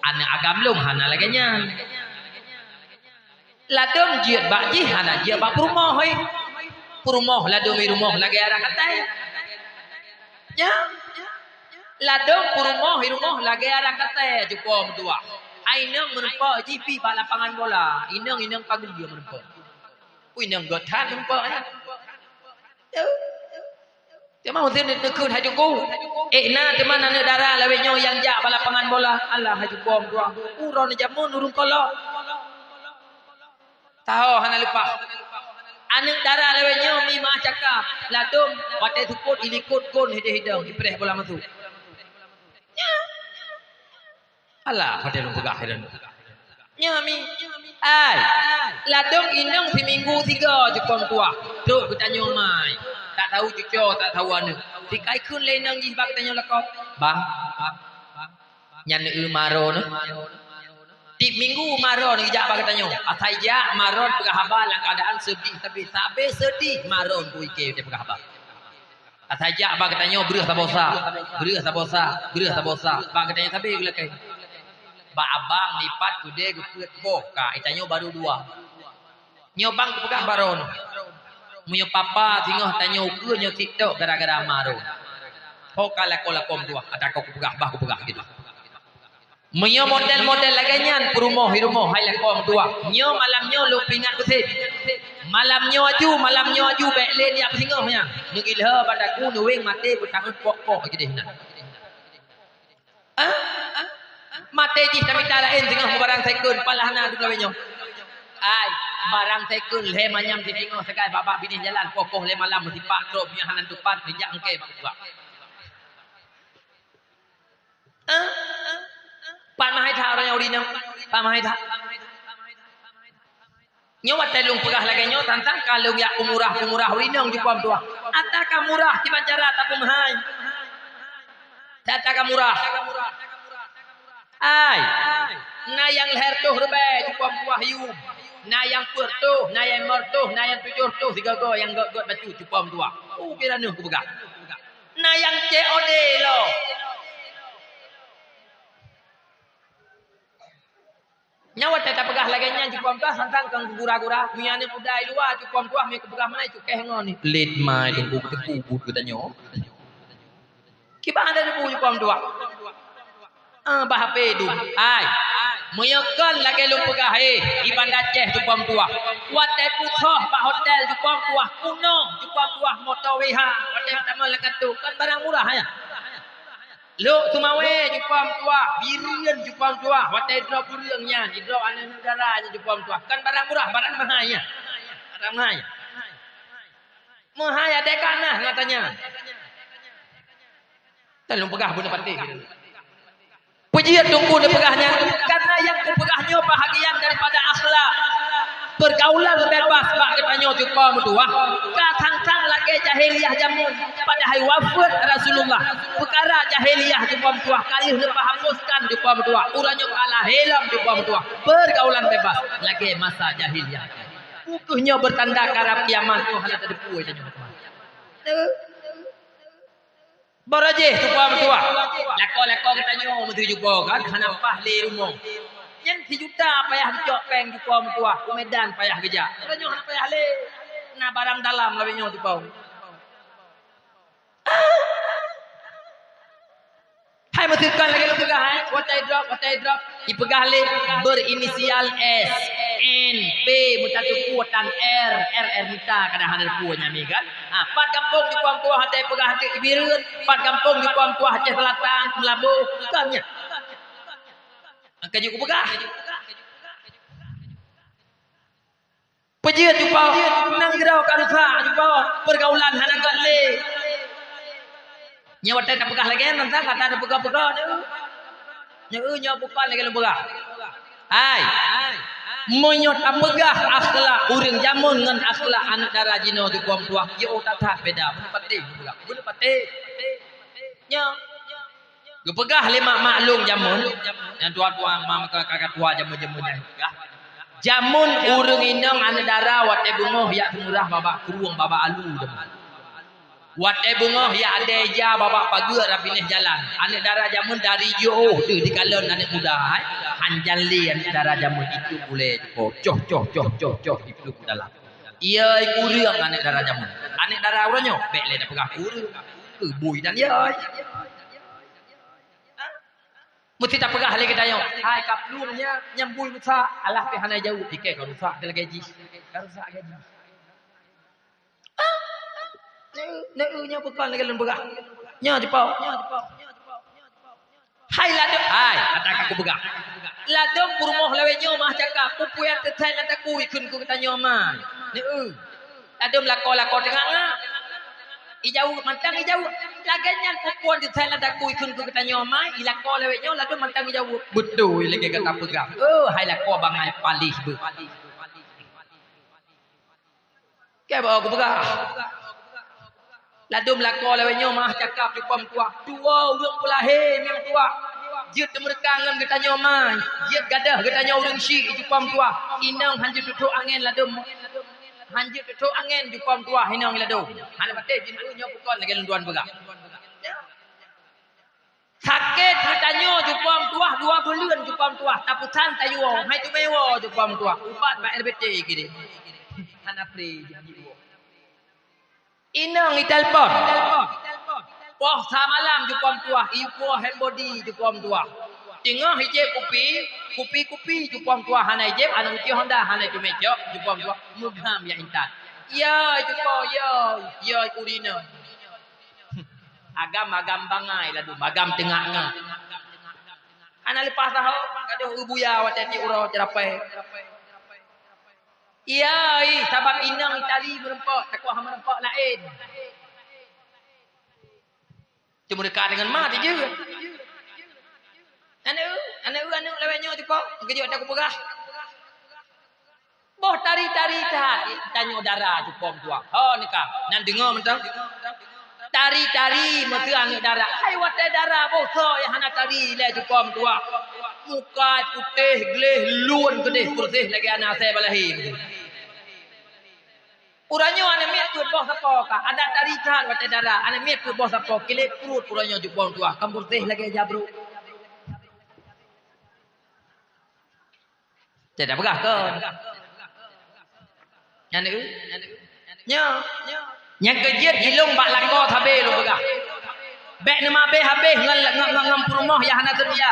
anak agam lum hana lagi nyan ladum jiat bakji hana jiat bak rumah hoi rumah ladum rumah lagi arah katai ya ladong rumah lagi arah kata jupom tua. Ainang menempa GP bak lapangan bola. Inang pagi dia menempa. Inang gotan menempa ya. Tema hotel nekun hajuku. Na teman ana darah lawenyo yang jak bak lapangan bola. Allah hajupom tua. Uron jamun urung kolok. Tahu hana lupa. Anak darah lawenyo mi ma cakap. Ladong watai tukut ini kun hidang ipreh bola masuk. Alah pada lu pegah dan nyami ai ladong indong si minggu 3 jepang tua duk bertanya mai tak tahu cucu tak tahu anu dikai kun lenang ji bak tanya lekok bang nyan maro ne di minggu maro ni jak bak tanya atai jak maron pegah haba lang keadaan sedih tapi sabe sedih maron ku ike dia pegah haba Atajak bang katanya berah sabosa. Berah sabosa. Berah sabosa. Bang katanya sabi gula kai. Ba abang lipat kude gupet boka. Itanya baru 2. Nyo bang pegah baron. Munyo papa tinggal tanya ukur nyo TikTok gara-gara maru. Hoka lakom 2. Ada kau pegah bah ku pegah gitu. Munyo model-model laganyan perumoh hirumoh hai lakom 2. Nyo malamnyo lu pingat kusit. Malamnyo aju beklen ya pesingahnya. Nugilha padaku nuwing mati bertangan pokok gitu nah. Mati ji kami talain tengah barang sekun palahna tu lawenyo. Ai barang sekun le manyam di tengah sekai babak bini jalan pokok le malam mesti pak tro punya hanan tupat dijak engke bak buka. Pak mahai tha orang yang udinang. Pak mahai tha. Nyo watai lung pegah lagi nyo tantang kalau ya umurah urinong di kuam tua. Ataka murah di bancara tapi mahai. Ataka murah. Ai. Na yang leher tuh rebe di kuam tua hiu. Na yang pur tuh, na yang mor tuh, na yang tujuh tuh tiga go yang got batu di kuam tua. Kira nuh pegah. Na yang COD lo. Nyawa tetap pegah lagi nya cukup tuah santang kang gura-gura miane budai luar cukup tuah mi pegah mana cuk keh ngoni lead mai tunggu teku kita nyo kiba ada debu cukup tuah bah HP du ai meyekan lagi lu pegah iban Aceh cukup tuah watai pusoh pak hotel cukup tuah kuno cukup tuah motowiha watai tamal lekatu kan barang murah ya. Lu tumawe jupam tua, birian jupam tua, watai drop burungnya, di drop anak negara aja jupam tua. Kan barang murah, barang mahanya. Barang mahanya. Mahaya dekanah katanya. Dan lu pegah bunuh pati. Pujian tunggu dia pegahnya karena yang ku pegahnya bahagian daripada akhlak. Pergaulan bebas bak katanya jupam tua. Katang-tang lagi jahiliyah jamun pada hari wafat Rasulullah. Perkara jahiliyah jupam tua kali lepas hapuskan jupam tua. Uranya kalah helam jupam tua. Pergaulan bebas lagi masa jahiliyah. Bukunya bertanda karab kiamat tu hanya terdepu aja teman. Barajeh jupam tua. Lako katanya mesti jumpa kan hana pahli rumah. Yang 1 juta payah dicok peng di kuam tua, ke Medan payah kerja. Orangnya hana payah le. Nah barang dalam lawenya di pau. Hai masukkan lagi lu pegah hai. Watai drop. Dipegah le berinisial S, N, P, mutatu dan R mita kadang ada punya mi kan. Pat kampung di kuam tua hatai pegah hati Ibirun, pat kampung di kuam tua Aceh Selatan, Melabu, kamnya. Angkat juga pegah. Pejiat jumpa nang gerau karusa jumpa pergaulan hana le. Nyawa tak pegah lagi nanti kata ada pegah-pegah tu. Nyawa bukan lagi pegah. Hai. Monyo tak pegah akhlak urang jamun ngan akhlak anak dara jino di kuam tua. Yo tak beda. Benar pati. Nya gepegah lima maklum jamun yang tua-tua mama kakak tua jamun-jamun jamun urang indang ane dara watai bungoh ya murah babak kuruang babak alu watai bungoh ya adeja babak pagar rapineh jalan ane dara jamun dari jauh tu di kalon ane muda hanjan li ane dara jamun itu boleh coh itu dalam ia kurang ane dara jamun ane dara urangnya bek le dah pegah kurang bui dan ya mesti tak pegah lagi dayo. Hai kaplumnya nyambul rusak. Alah pe hana jauh dikek rusak del gaji. Rusak gaji. Nya bukan lagi lem pegah. Nya dipau. Hai ladem. Hai kata aku pegah. Ladem purmoh lawe nyo mah cakap pupu yang tetai lata ku ikun ku kata nyo mah. Ladem lako tengah. Ijau mantang ijau laganya pupuan di Thailand aku ikut ku kata nyomai ilako lewe nyo ladu mantang ijau betul lagi kata pegang hai lako bangai palih bu ke bawa aku pegang ladu lako lewe nyo mah cakap di pom tua urang pelahe memang tua jut merkangan kata nyomai jut gadah kata nyo urang syik di pom tua inang hanju tutuk angin ladu hanjut tu angin di pom tua hinang lado. Hana pate jin u nyo pukon lagi lunduan bega. Sakit bertanyo di pom tua 2 bulan di pom tua tapusan tayo hai tu mewo di pom tua. Upat ba RBT gini. Hana pre janji wo. Inang itelpon. Poh samalam di pom tua, ipo handbody di pom tua. Tengah hijab kupi di pom tua hana hijab anu uti Honda hana tu mejo di pom tua mugham ya intan. Ya jupo ya urina. Agam bangai ladu magam tengah. Ana lepas tahu gaduh ubuya watati uro terapai. Iya, sabab inang tali berempak, takwa merempak lain. Cuma dekat dengan mak je. Anu lewatnya tu kok, kerja tak kupegah. Boh tari-tari tat, tanya darah tu pom tua. Oh nikah, nan dengar mentang. Tari-tari mesti anu darah. Hai watai darah boso yang hana tari le tu pom tua. Muka putih geleh luan kedih bersih lagi anak saya balahi. Uranyo ane miat tu boh sapo ka ada tarikan watai darah ane miat tu boh sapo kile perut uranyo tu pom tua kampur teh lagi jabru. Tidak begah ke? Nya yang kejiat hilung bak lako thabe lu begah. Bek nama be habis ngam purmoh yang hana sedia.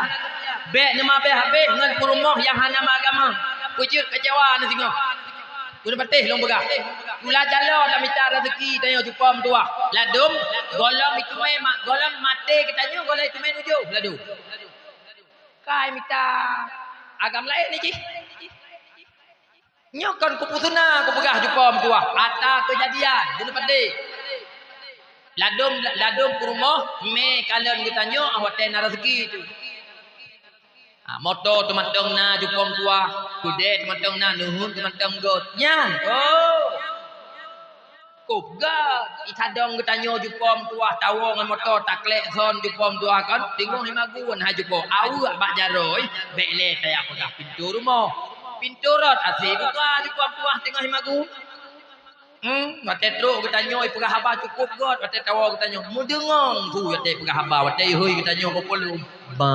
Bek nama be habis ngam purmoh yang hana agama. Kujut kecewa ni singo. Udah patih long begah. Kula jalo dah minta rezeki tanya jupam tua. Ladum golong itu mak golong mate katanya golong itu menuju ladu. Kai minta agam lain ni cik. Nyokan kupusuna kupegah jupam tua. Ata kejadian udah patih. Ladum ke rumah me kalian bertanya hotel na rezeki tu. Motor tematang na jupom tua, kude tematang na nuhun tematang got. Nyan. Oh. Kubga itadong bertanya jupom tua tawong dengan motor taklek son jupom tua kan tengok himagun ha jupo. Awak bak jaroi bekle saya pegah pintu rumah. Pintu rot asih buka jupom tua tengok himagun. Wate truk kita nyoi pegah haba cukup god wate tawa kita nyoi mudengong tu wate pegah haba wate hoi kita nyoi ko pelum ba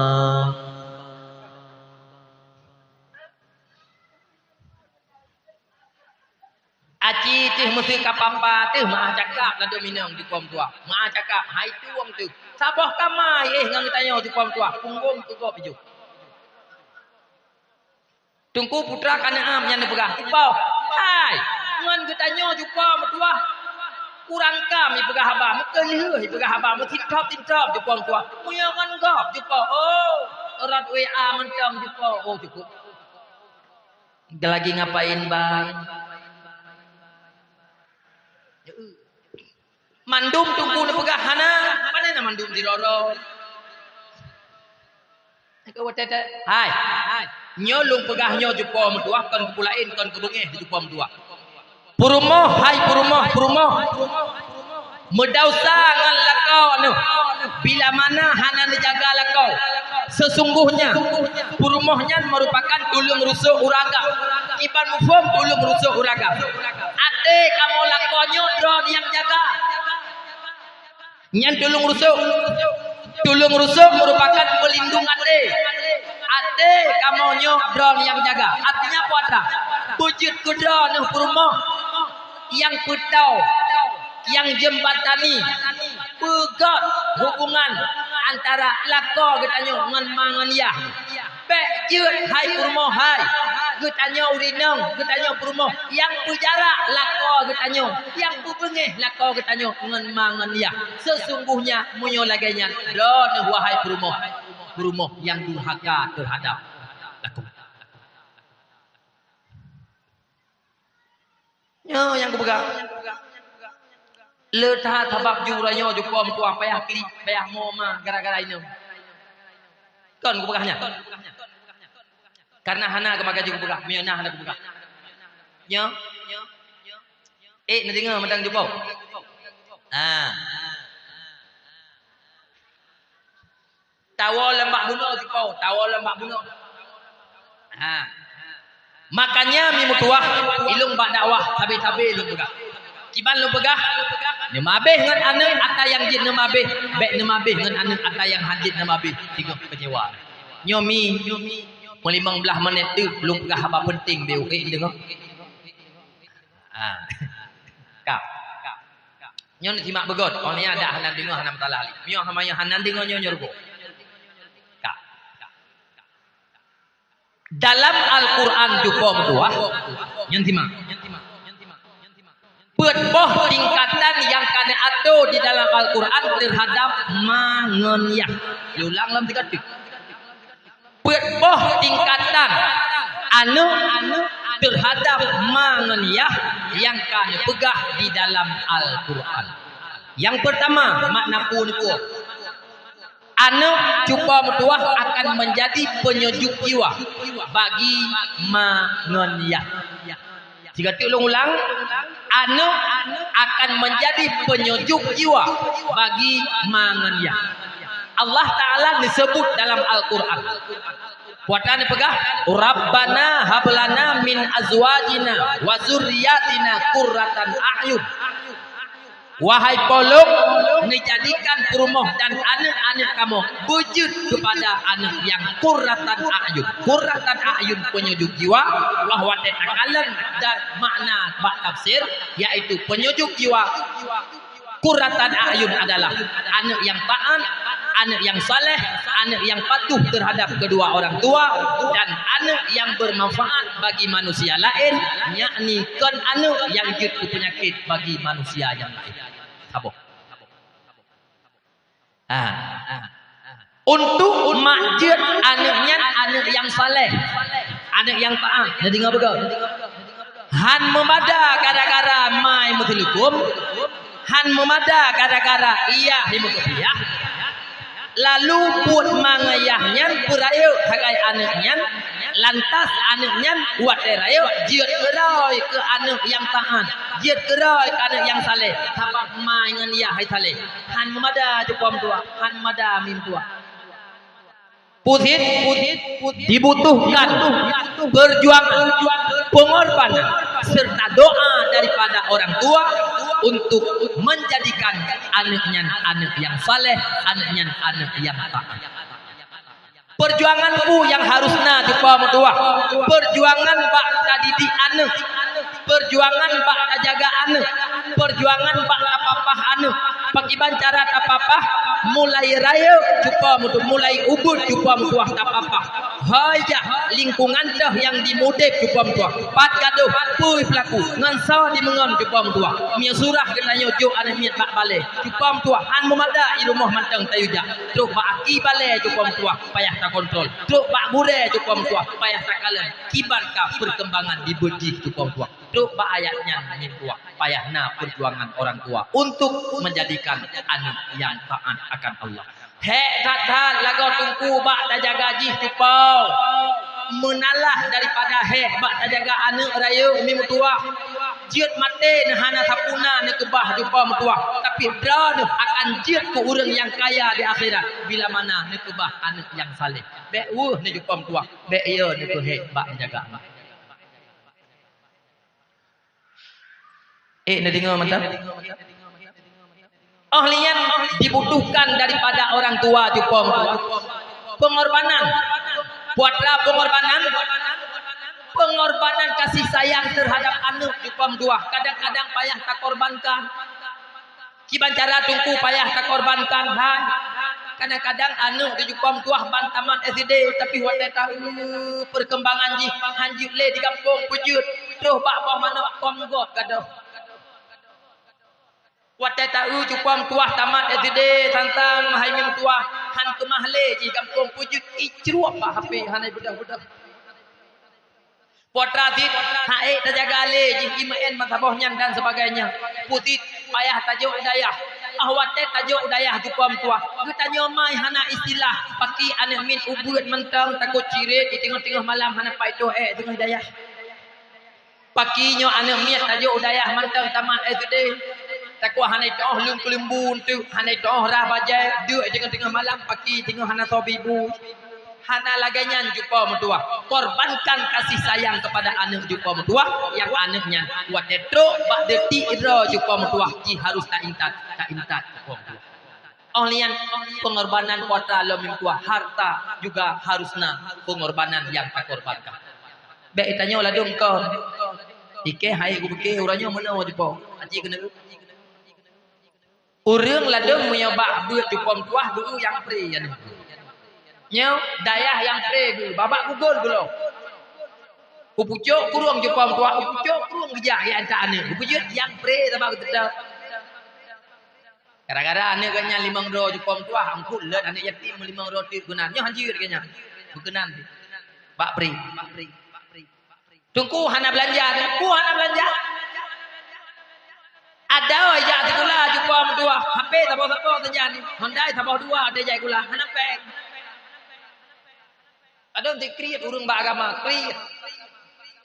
aci teh mesti kapapa teh mak cakap lado minang di pom tua mak cakap hai tuang tu sabah kamai ngang kita nyoi di pom tua punggung tu go piju tungku putra Kanaan yang pegah pau hai ngan kita nyo jupa metua kurang kami pegah haba meken heuh pegah haba mesti top jupa tua punya ngan gop jupa oh erat WA mentang jupa oh cukup lagi ngapain bang mandum tunggu ne pegah hana mana na mandum di loro ke watete hai nyolong pegah nyo jupa metua kon kepulain kon kebengeh jupa metua Purumoh, hai purumoh. Medausa ngan lakau anu. Bila mana hana jaga lakau. Sesungguhnya purumohnya merupakan tulung rusuk uraga. Iban mufum tulung rusuk uraga. Ate kamu lakonyo drone yang jaga. Nyan tulung rusuk. Tulung rusuk merupakan pelindung ate. Ate kamu nyo drone yang jaga. Artinya apa ada? Wujud kudra nuh purumoh. Yang petau, yang jembatani, pegat hubungan antara lako getanyo ngan mangan ya. Pek jeut hai purmo hai. Getanyo urinang, getanyo purmo yang berjarak lako getanyo, yang bebengeh lako getanyo ngan mangan ya. Sesungguhnya munyo laganya don wahai purmo yang durhaka terhadap lako. Yo yang kupegang. Letah tabak juranyo jupom tua payah kiri payah moma gara-gara ini. Kon kupegahnya. Karena hana kemaga juga kupegah, miana hana kupegah. Yo. Nanti ngah mentang jupom. Tawa lembak bunuh jupom, tawa lembak bunuh. Makanya mi mutuah ilung bak dakwah tabe-tabe lu pegah. Kiban lu pegah. Nemabeh ngan ane ata yang jin nemabeh, bek nemabeh ngan ane ata yang hajit nemabeh. Tiga penyewa. Nyomi 15 menit tu belum pegah apa penting be okey dengar. Kap. Nyon simak begot. Oh ni ada hanan dengar hanan talah ali. Mio hamaya hanan dengar nyo nyurgo. Kap. Dalam Al-Quran jupom tuah nyon simak. Boh tingkatan yang kena atur di dalam Al-Quran terhadap mangenyah. Ulang dalam tiga tik. Boh tingkatan anu terhadap mangenyah yang kena pegah di dalam Al-Quran. Yang pertama makna pun anu cuba metuah akan menjadi penyejuk jiwa bagi mangenyah. Jika diulang-ulang, anu akan menjadi penyejuk jiwa bagi mangenyah. Allah Ta'ala disebut dalam Al-Quran. Kuatan pegah, Rabbana hablana min azwajina wa zurriyatina qurratan a'yun. Wahai polong, dijadikan perumoh dan anak-anak kamu wujud kepada anak yang qurratan a'yun. Qurratan a'yun penyejuk jiwa, bahwa takalan dan makna bak tafsir yaitu penyejuk jiwa. Qurratan a'yun adalah anak yang taat, anak yang saleh, anak yang patuh terhadap kedua orang tua, dan anak yang bermanfaat bagi manusia lain, yakni kan anak yang jitu penyakit bagi manusia yang lain. Apa? Untuk makjid anaknya anak yang saleh, anak yang taat. Jadi ngapa kau? Han memada gara-gara mai mutilikum, han memada gara-gara iya himukiyah. Lalu buat mangayahnya berayu hagai anaknya, lantas anaknya buat derayu jiat gerai ke anak yang taat, jiat gerai ke anak yang saleh. Tabak mai ngan iya hai saleh. Han memada cukup tua, han memada mim tua. Putih dibutuhkan perjuangan, pengorbanan serta doa daripada orang tua untuk menjadikan anaknya anak yang saleh, anaknya anak yang taat. Perjuanganmu yang harusnya cukup tua, perjuangan bak tadidi anak, perjuangan bak jaga anak, perjuangan bak tapapah anak. Pakiban cara tapapah mulai raya cukup untuk mulai ubud cukup tuah tapapah. Hajah lingkungan dah yang dimudek cukup tuah. Pat gaduh puih pelaku ngansa di mengon cukup tuah. Mia surah kena nyojo anak miat bak balik. Cukup tuah han memada i rumah manteng tayuja. Truk bak aki balik cukup tuah payah tak kontrol. Truk bak bure cukup tuah payah tak kalen. Kiban ka perkembangan di bejih cukup tuah. Truk bak ayatnya min tuah payah na perjuangan orang tua untuk menjadikan anak yang taat akan Allah. Hek tak lagu tungku bak tak jaga jih tupau. Menalah daripada hek bak tak jaga anak raya umi mutua. Jiat mate hana sapuna ne kebah jumpa mutua. Tapi dra akan jiat ke orang yang kaya di akhirat bila mana ne kebah anak yang saleh. Bek ne jumpa mutua. Bek ye ne ke hek bak jaga anak. Ne dengar mantap. Ahlian dibutuhkan daripada orang tua jumpa pengorbanan. Buatlah pengorbanan kasih sayang terhadap anak jumpa dua. Kadang-kadang payah tak korbankan. Kiban cara tungku payah tak korbankan. Kadang-kadang anak di jumpa tuah bantaman SD tapi wate tahu perkembangan ji hanjut le di kampung pujut. Terus bak bawah mana komgot kadoh. Wate tahu cupang tuah tamat SD tantang haimim tuah han kemahle ji kampung pujut icruap pak HP hanai budak-budak. Potra tit hae terjaga le ji imen matabohnya dan sebagainya. Putih payah tajuk dayah. Wate tajuk dayah cupang tuah. Kita nyomai hana istilah paki anak min ubud mentang takut cirit di tengah-tengah malam hana paito tengah dayah. Pakinyo anak miat tajuk dayah mentang tamat SD. Takwa hanai toh lung kelimbun tu hanai toh rah bajai duk tengah-tengah malam pagi tengah hana sobibu hana laganya jumpa mertua. Korbankan kasih sayang kepada anak jumpa mertua yang anaknya buat tetro bak detik ira jumpa mertua ji harus tak intat jumpa mertua. Olian pengorbanan kuota lo mertua harta juga harusna pengorbanan yang tak korbankan. Baik tanya lah dong kau. Ike hai ku beke uranya mana jumpa. Aji kena urang ladang menyabak buat jupom tuah dulu yang pre ya nyau dayah yang pre dulu babak gugol dulu upucuk kurung jupom tuah upucuk kurung gejak yang tak ane upucuk yang pre tabak tetap gara-gara ane kanya 5 ro jupom tuah angkut let anak yatim 5 ro tir gunan nyo hanjir kanya berkenan bak pre tungku hana belanja ada aja di kula jumpa dua HP tabau terjadi Honda tabau dua ada jai kula hana pek ada untuk kriat urang beragama kriat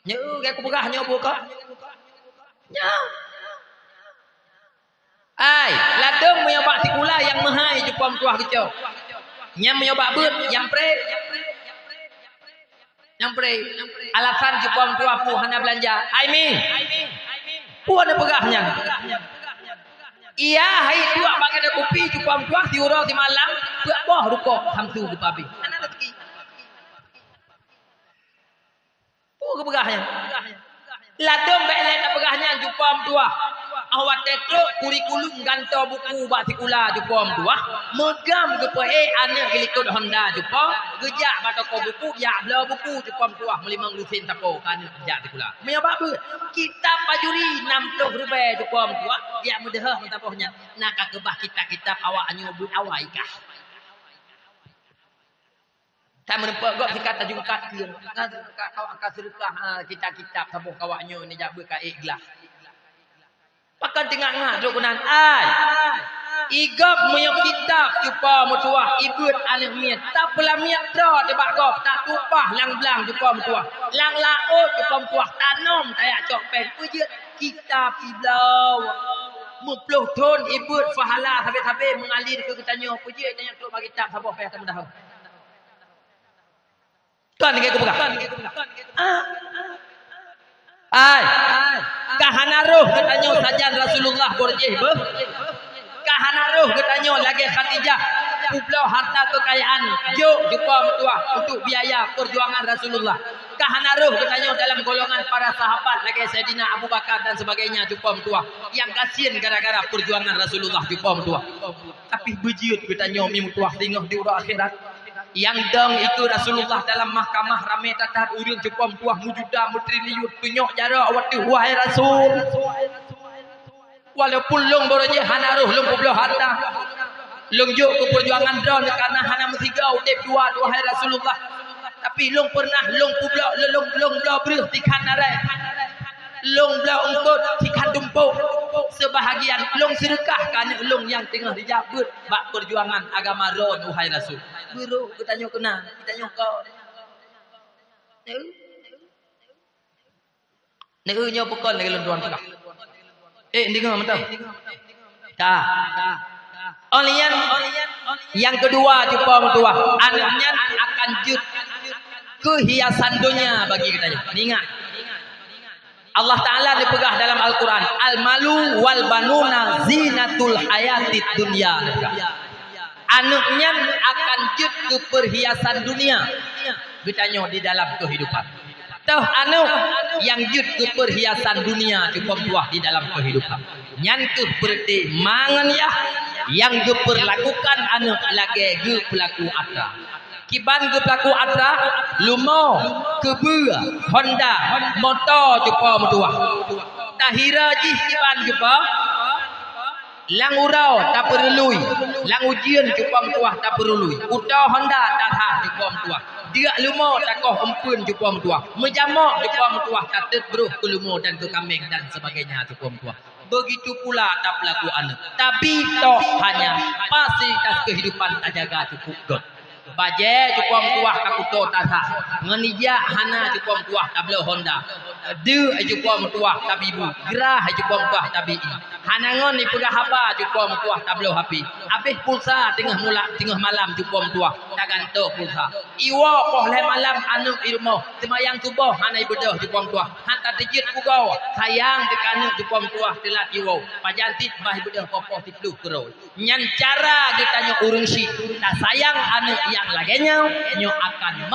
nyeu kayak kupegah nyeu buka nyeu ai ladeng menyobak di kula yang mahai jumpa dua kecau nyam menyobak beut yang pre alasan jumpa dua pu hana belanja ai puan ada pegahnya. Iya, hai dua bagi ada kopi cupam tuah diurau di malam, buat boh ruko hamtu ke pabi. Anak rezeki. Puan pegahnya. Ladong belek ada pegahnya cupam tuah. Awak tetro kurikulum ganto buku batikula jupom tuah. Megam ke pe anak gelikut Honda jupom. Gejak batoko buku ya bela buku jupom tuah melimang lusin tapo kan gejak tikula. Menyabak be kitab pajuri 60 rupiah jupom tuah ya mudahah mentapohnya. Nak kebah kitab awak nyobut awai kah. Tak menempat gok sikat tajungkat ke. Kawak kasurukah kitab-kitab tapoh kawaknya ni jak be ka ikhlas. Pakan tengah ngah dokunan ai. Igap moyo kitab jumpa mutuah ibut anak miat. Tak pula miat dra tebak gop tak tupah lang blang jumpa mutuah. Lang laut jumpa mutuah tanom tayak cok pen ujut kitab iblau. 10 ton ibut fahala habis-habis mengalir ke ketanya pujut tanya tu bagi kitab sabah payah tak mudah. Kan ke buka. Ai kahanaruh katanya sajan Rasulullah borjeh be kahanaruh katanya lagi Khadijah kublau harta kekayaan juk jumpa mertua untuk biaya perjuangan Rasulullah kahanaruh katanya dalam golongan para sahabat lagi Sayyidina Abu Bakar dan sebagainya jumpa mertua yang kasihan gara-gara perjuangan Rasulullah jumpa mertua tapi bejiut katanya mi mertua tinggal di urang akhirat yang dong itu Rasulullah dalam mahkamah ramai tatat urang jumpa tuah mujuda mutriliut tunyok jara waktu wahai Rasul walaupun long boroje hanaruh long kublo harta long juk ke perjuangan drone karena hana mesigau dep dua wahai Rasulullah tapi long pernah long kublo long blo brih tikan narai long blo ungkut tikan dumpuk sebahagian long sedekah kan long yang tengah dijabut bak perjuangan agama ron wahai Rasul guru bertanya kena bertanya kau nya pekon lagi lontuan pekah dengar mentau dah olian yang kedua jumpa mertua anaknya akan jut kehiasan dunia bagi kita ingat Allah Ta'ala dipegah dalam Al-Quran al-malu wal banuna zinatul hayatid dunya anaknya akan jut ke perhiasan dunia bertanya di dalam kehidupan tahu anak yang jut ke perhiasan dunia cukup buah di dalam kehidupan nyantuh berarti mangan ya yang diperlakukan anak lagi ge pelaku atra kiban ge pelaku atra lumo kebua Honda motor cukup mutuah tahira jih kiban juga lang urau tak perlui lang ujian cupang tuah tak perlui utah Honda tak ha cupang tuah dia lumo takoh empun cupang tuah menjamak cupang tuah katet beruh ke lumo dan ke kambing dan sebagainya cupang tuah begitu pula tak pelaku anak tapi toh hanya fasilitas kehidupan tak jaga cukup god baje cupang tuah kakuto tak ha ngenija hana cupang tuah tak belo Honda de cupang tuah tabibu gerah cupang tuah tabii Hanangon ni pegah haba jupom tuah tablo hapi. Habis pulsa tengah malam jupom tuah tak gantung pulsa. Iwa poh le malam anu ilmu semayang subuh hanai bedah jupom tuah. Hantar dijit pugau sayang dekat anu jupom tuah telat iwa. Pajantit bah bedah popoh tiplu terus. Nyan cara kita nyo urungsi. Tak sayang anu yang lagenya nyo akan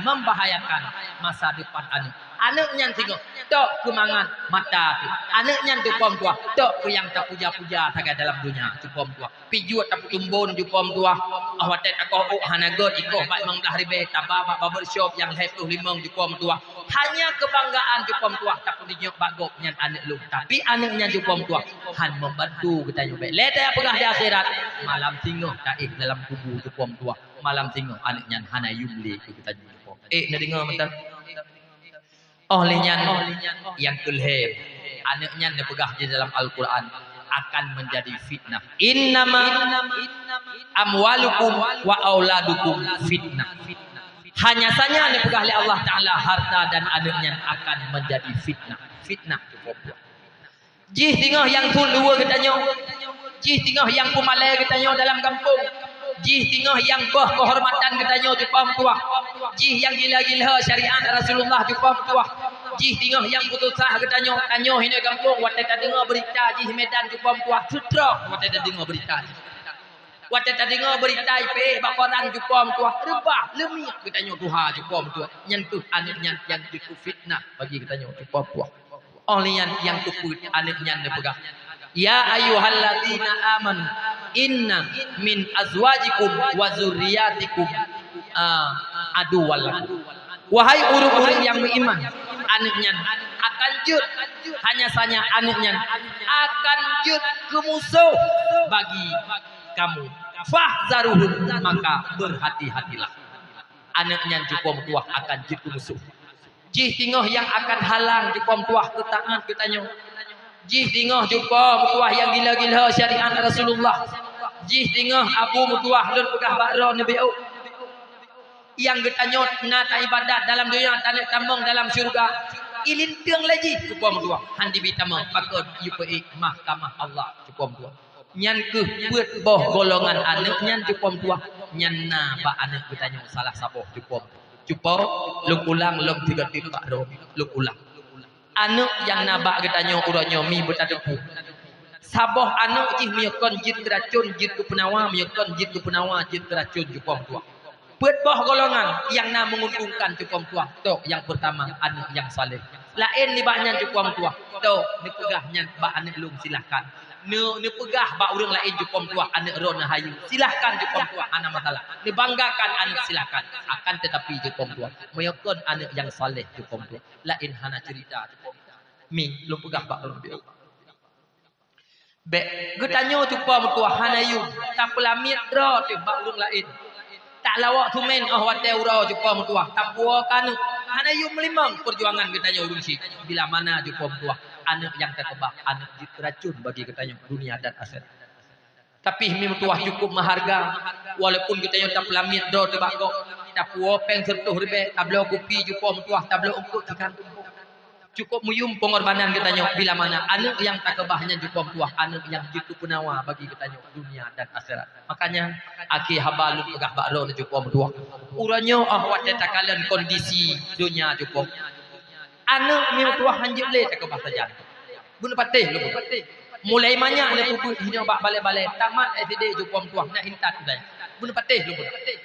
membahayakan masa depan anu. Anak nyan tengok tok kemangan mata tu. Anak nyan tu pom tua tok yang tak puja-puja taga dalam dunia tu pom tua. Pijut tak tumbun tu pom tua. Awatet aku hanagot iko bai manglah ribe tababa barber shop yang 25 tu pom tua. Hanya kebanggaan tu pom tua tak punya bagok nyan anak lu. Tapi anak nyan tu pom tua han membantu kita yo baik. Leta pegah di akhirat malam tengok taik dalam kubur tu pom tua. Malam tengok anak nyan hana yumli kita yo pom. Nak dengar mental olehnya yang kulhe anaknya dipegah di dalam Al-Quran akan menjadi fitnah. Innama amwalukum wa auladukum fitnah. Hanya saja dipegah oleh Allah Ta'ala harta dan anaknya akan menjadi fitnah. Fitnah cukup. Jih tengah yang tu luar katanya. Jih tengah yang pumalai katanya dalam kampung. Jih tengah yang kehormatan katanya jupam tuah. Jih yang gila-gila syariat Rasulullah jupam tuah. Jih tengah yang putus sah katanya tanya hina kampung watai tak dengar berita jih Medan jupam tuah sutra watai tak dengar berita. Watai tak dengar berita IP bakoran jupam tuah rebah lemik katanya tuha jupam tuah nyentuh anaknya yang itu fitnah bagi katanya jupam tuah. Oleh yang tuput anaknya dipegang. Ya ayyuhalladzina amanu inna min azwajikum wa zurriyatikum aduwwal lakum. Wahai orang-orang yang beriman, anaknya akan jut hanya saja anaknya akan jut ke musuh bagi kamu. Fahzaruhum maka berhati-hatilah. Anaknya jupom tuah akan jut ke musuh. Jih tingah yang akan halang jupom tuah ketaat katanya. Jih tingah jupom tuah yang gila-gila syariat Rasulullah. Jih tingah abu mutuah lur pegah bakro nabi au. Yang getanyot nata ibadat dalam dunia tanah tambang dalam syurga. Ilintang lagi jupom tuah handi bitama pakod yupai mahkamah Allah jupom tuah. Nyan ke buat boh golongan anak nyan jupom tuah. Nyan na ba anak getanyot salah saboh jupom. Jupom lung ulang lung 3 bakro lung ulang. Anak yang nabak katanya uranyo mi bertadepu. Saboh anak jih miyakon jit keracun jit ke penawa miyakon jit ke penawa jit keracun jupom tua. Boh golongan yang na menguntungkan jupom tua. Tok yang pertama anak yang saleh. Lain ni baknya jupom tua. Tok ni pegahnya bak anak lung silahkan. Ni pegah bak urang lain jupom tua anak rona hayu. Silahkan jupom tua ana masalah. Ni banggakan anak silahkan. Akan tetapi jupom tua miyakon anak yang saleh jupom tua. Lain hana cerita jupom. Mi lu pegah bak urang biau. Be getanyo jupom tua hanayu tak pelamit dro tu bak urang lain. Tak lawak tumen wate ura jupom tua. Tak puo kanu hanayu melimang perjuangan getanyo urang si. Bila mana jupom tua anak yang terkebak, anak racun bagi katanya dunia dan akhirat. Tapi mim tuah cukup maharga walaupun katanya tak pelamit do tebak kok tak puo peng sertuh ribe tablo kopi jupom tuah tablo ungkut tekan cukup muyum pengorbanan katanya bila mana anak yang tak kebahnya jupom tuah anak yang jitu penawa bagi katanya dunia dan akhirat. Makanya aki habalu pegah bakro jupom tuah uranyo wate takalan kondisi dunia jupom anak mi tuah hanjut le tak kebah saja. Bun patih lu patih. Mulai banyak le pupu hina bak balai-balai tamat SD jupom tuah nak intat dah. Bun patih lu patih.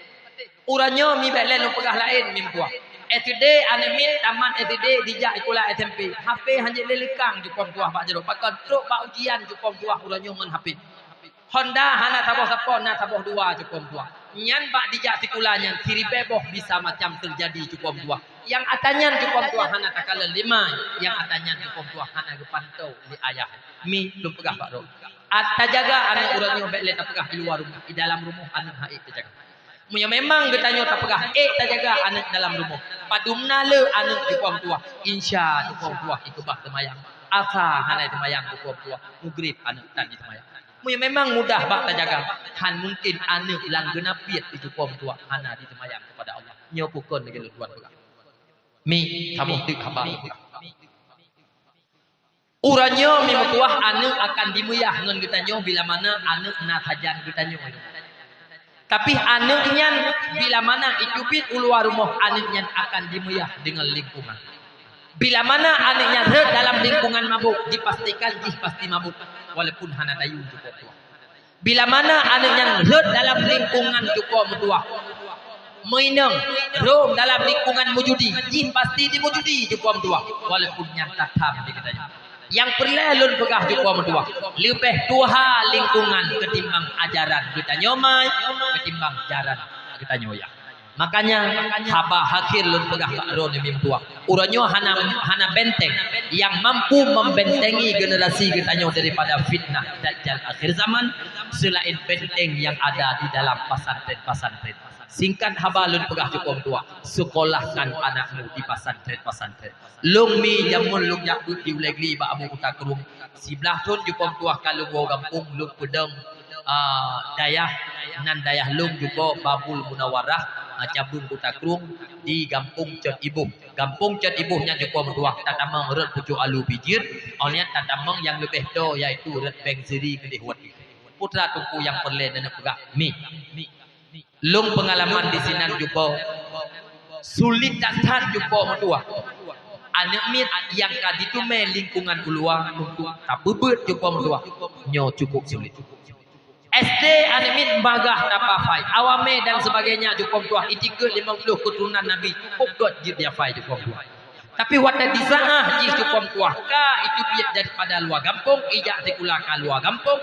Uranyo mi belen lu pegah lain mi tuah. SD ane mi tamat SD dijak sekolah SMP. HP hanjut le lekang jupom tuah bak jero. Pakon truk bak ujian jupom tuah uranyo ngan HP. Honda hana taboh sapon na taboh dua jupom tuah. Nyan bak dijak sekolahnya kiri beboh bisa macam terjadi jupom tuah. Yang atanya jupom tuah hana takala 5, yang atanya jupom tuah hana gepantau di ayah. Mi belum pegah pak ro. Ata jaga anak uranyo bek le tak pegah di luar rumah, di dalam rumah anak haik terjaga. Munya memang getanyo tak pegah tak jaga anak dalam rumah. Padumna le anak jupom tuah. Insya jupom tuah ikubah temayang. Asa hana temayang jupom tuah. Mugrib anak tadi temayang. Munya memang mudah bak terjaga. Han mungkin anak lang genapiat di jupom tuah hana di temayang kepada Allah. Nyopukon lagi luar pegah. Mi tabuh tik khabar. Uranya memetuah anak akan dimuyah ngan getanyo bila mana anak na hajan getanyo. Tapi anaknya bila mana icupit uluar rumah anaknya akan dimuyah dengan lingkungan. Bila mana anaknya dalam lingkungan mabuk dipastikan pasti mabuk walaupun hana dayu juga tua. Bila mana anaknya dalam lingkungan juga mutua. Mainang rom dalam lingkungan mujudi pasti dimujudi juga mutua walaupun nyata tam dikatanya. Yang perlu pegah juga mendua lebih tuha lingkungan ketimbang ajaran kita nyomai ketimbang jaran kita nyoya. Makanya haba akhir lun pegah bakro ni mimtua uranyo hana benteng yang mampu membentengi generasi kita nyo daripada fitnah dajjal akhir zaman selain benteng yang ada di dalam pesantren. Singkat haba lun pegah cukup tua sekolahkan anakmu di pesantren. Long mi jamun lung yak di ulegli ba amu utak kerung sebelah tun cukup tua kalau gua kampung lung pedang dayah nan dayah lung juga babul munawarah cabung utak kerung di kampung Cot Ibuh. Kampung Cot Ibuhnya cukup tua tatamang red pucuk alu bijir oleh tatamang yang lebih do yaitu red beng seri kedihwat putra tungku yang perlen dan pegah mi lung pengalaman di sinan juga sulit datang juga mentua anak mit yang kaditume lingkungan ulua untuk tak bebet juga mentua nyo cukup sulit SD anak mit bagah tapa fai awame dan sebagainya cukup tua itikut 50 keturunan nabi cukup dot dia fai cukup tua tapi wata disaah ji cukup tua ka itu biar daripada luar kampung ijak sekula ka luar kampung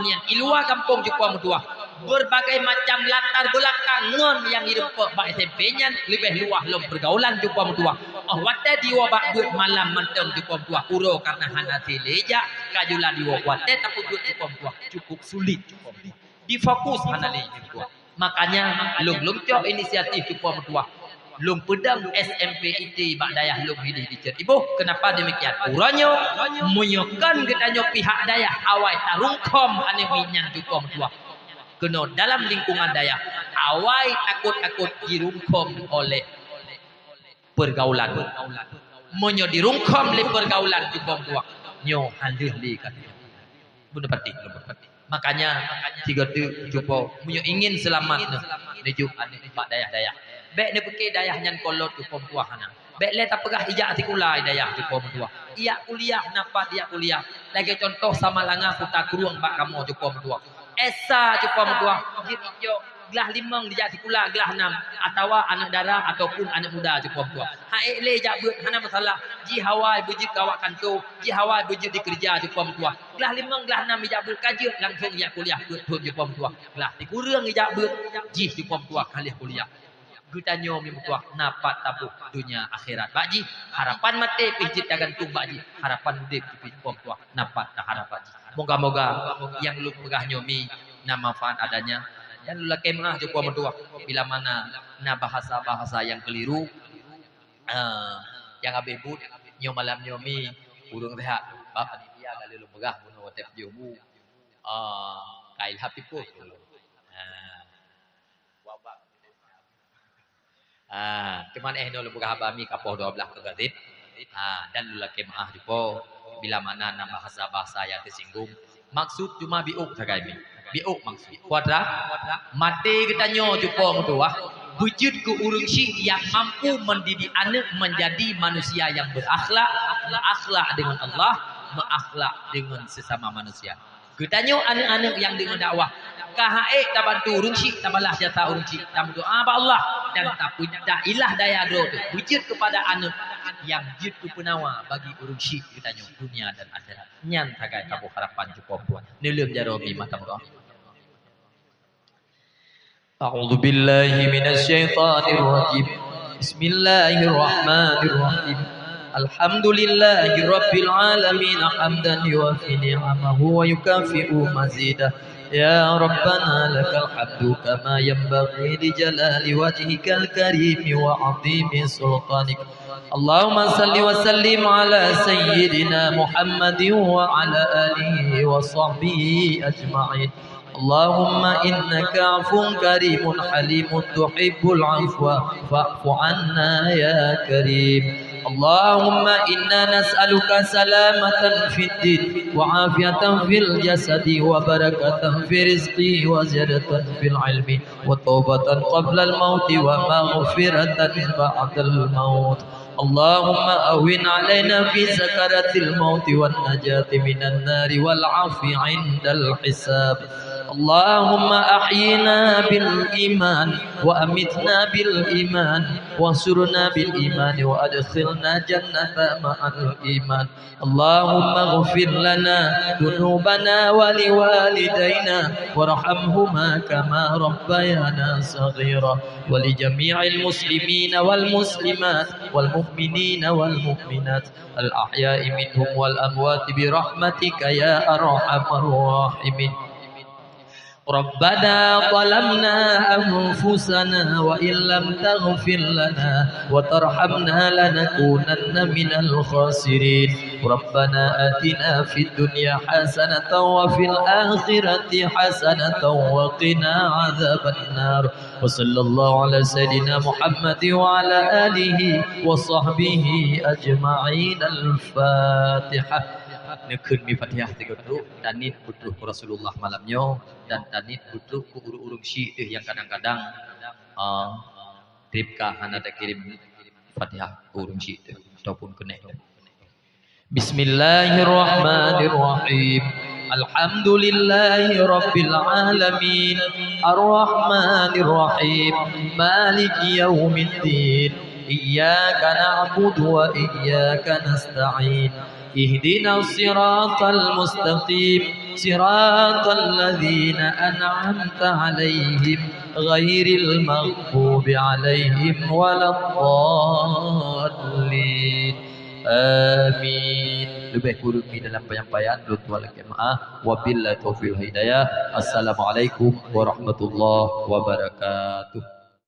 yang iluar kampung cukup tua berbagai macam latar belakang ngon yang hidup bak SMP-nya lebih luah lom pergaulan cukup tua wata diwa bak buat malam manteng cukup tua uro karena hana teleja kajulan diwa wata tapi cukup tua cukup sulit cukup difokus hana le tua makanya lung cok inisiatif cukup tua lung pedang SMP IT bak dayah lung hidi di Cot Ibuh. Kenapa demikian? Uranyo menyokan getanyo pihak dayah awai tarungkom ane minyan cukup tua kena dalam lingkungan dayah awai takut-takut dirungkom oleh pergaulan monyo dirungkom oleh pergaulan cukup tua nyo handih li kan bener pati makanya tiga tu cukup monyo ingin selamat nejuk ane pak dayah baik ne peke dayah nyan kolot cukup tua hana baik le tak pegah ijak sekolah dayah cukup tua iya kuliah napa dia kuliah lagi contoh sama langa kuta kuruang bak kamu cukup tua esa cukup tua jijo gelah 5 dijak sekolah gelah 6 atau anak dara ataupun anak muda cukup tua hae le jak beut hana masalah ji hawai bujit kawak kanto ji hawai bujit di kerja cukup tua gelah 5 gelah 6 dijak beut kaji langsung ijak kuliah beut cukup tua gelah dikurang ijak beut ji cukup tua kali kuliah gutanyo mimtuah napat tabuh dunia akhirat baji harapan mate pijit gantung baji harapan udip pijit pomtuah napat harapan moga-moga yang lu pegah nyomi na manfaat adanya dan lu kemah juga mentua bila mana na bahasa-bahasa yang keliru yang abebut nyo malam nyomi urung rehat bapak dia kali lu pegah bunuh tep jomu kail hapipu cuman no buka habami kapoh 12 kegadit dan lu laki maah juga bila mana nama bahasa-bahasa yang tersinggung maksud cuma biuk tagaimi biuk maksud kuadra mati kita nyo juga mutua wujud ke urung syik yang mampu mendidik anak menjadi manusia yang berakhlak dengan Allah berakhlak dengan sesama manusia kita nyo anak-anak yang dengan dakwah kahae tak bantu urung syik tak balas jasa urung syik tak berdoa ba Allah dan tak punya ilah daya do wujud kepada anak yang jitu penawa bagi urung syik kita nyo dunia dan akhirat nyan tagai tabu harapan cukup buat neulem jarobi mata doa A'udzu billahi minasyaitonir rajim Bismillahirrahmanirrahim Alhamdulillahi rabbil alamin hamdan yuwafi ni'amahu wa yukafi'u mazidah يا ربنا لك الحمد كما ينبغي لجلال وجهك الكريم وعظيم سلطانك اللهم صل وسلم على سيدنا محمد وعلى آله وصحبه أجمعين اللهم إنك عفو كريم حليم تحب العفو فاعف عنا يا كريم اللهم إنا نسألك سلامة في الدين وعافية في الجسد وبركة في رزق وزيادة في العلم وتوبة قبل الموت ومغفرة بعد الموت. اللهم أهون علينا في سكرة الموت والنجاة من النار والعفو عند الحساب. اللهم أحينا بالإيمان وأمتنا بالإيمان وانصرنا بالإيمان وأدخلنا جنة مع الإيمان. اللهم اغفر لنا ذنوبنا ولوالدينا وارحمهما كما ربيانا صغيرا ولجميع المسلمين والمسلمات والمؤمنين والمؤمنات الأحياء منهم والأموات برحمتك يا أرحم الراحمين. ربنا ظلمنا أنفسنا وإن لم تغفر لنا وترحمنا لنكونن من الخاسرين. ربنا آتنا في الدنيا حسنة وفي الآخرة حسنة وقنا عذاب النار. وصلى الله على سيدنا محمد وعلى آله وصحبه أجمعين. الفاتحة. Nekeun mi Fatihah tiga dulu, tanit butuh Rasulullah malamnya dan tanit butuh ku urung-urung syiih yang kadang-kadang tripkah anda kirim Fatihah ku urung syiih ataupun kena. Bismillahirrahmanirrahim. Alhamdulillahi rabbil alamin arrahmanir rahim maliki yaumiddin iyyaka na'budu wa iyyaka nasta'in اهدنا الصراط المستقيم صراط الذين أنعمت عليهم غير المغضوب عليهم ولا الضالين آمين. Lebih kurang di dalam penyampaian lutual jemaah. Wabillahi taufiq hidayah. Assalamualaikum warahmatullahi wabarakatuh.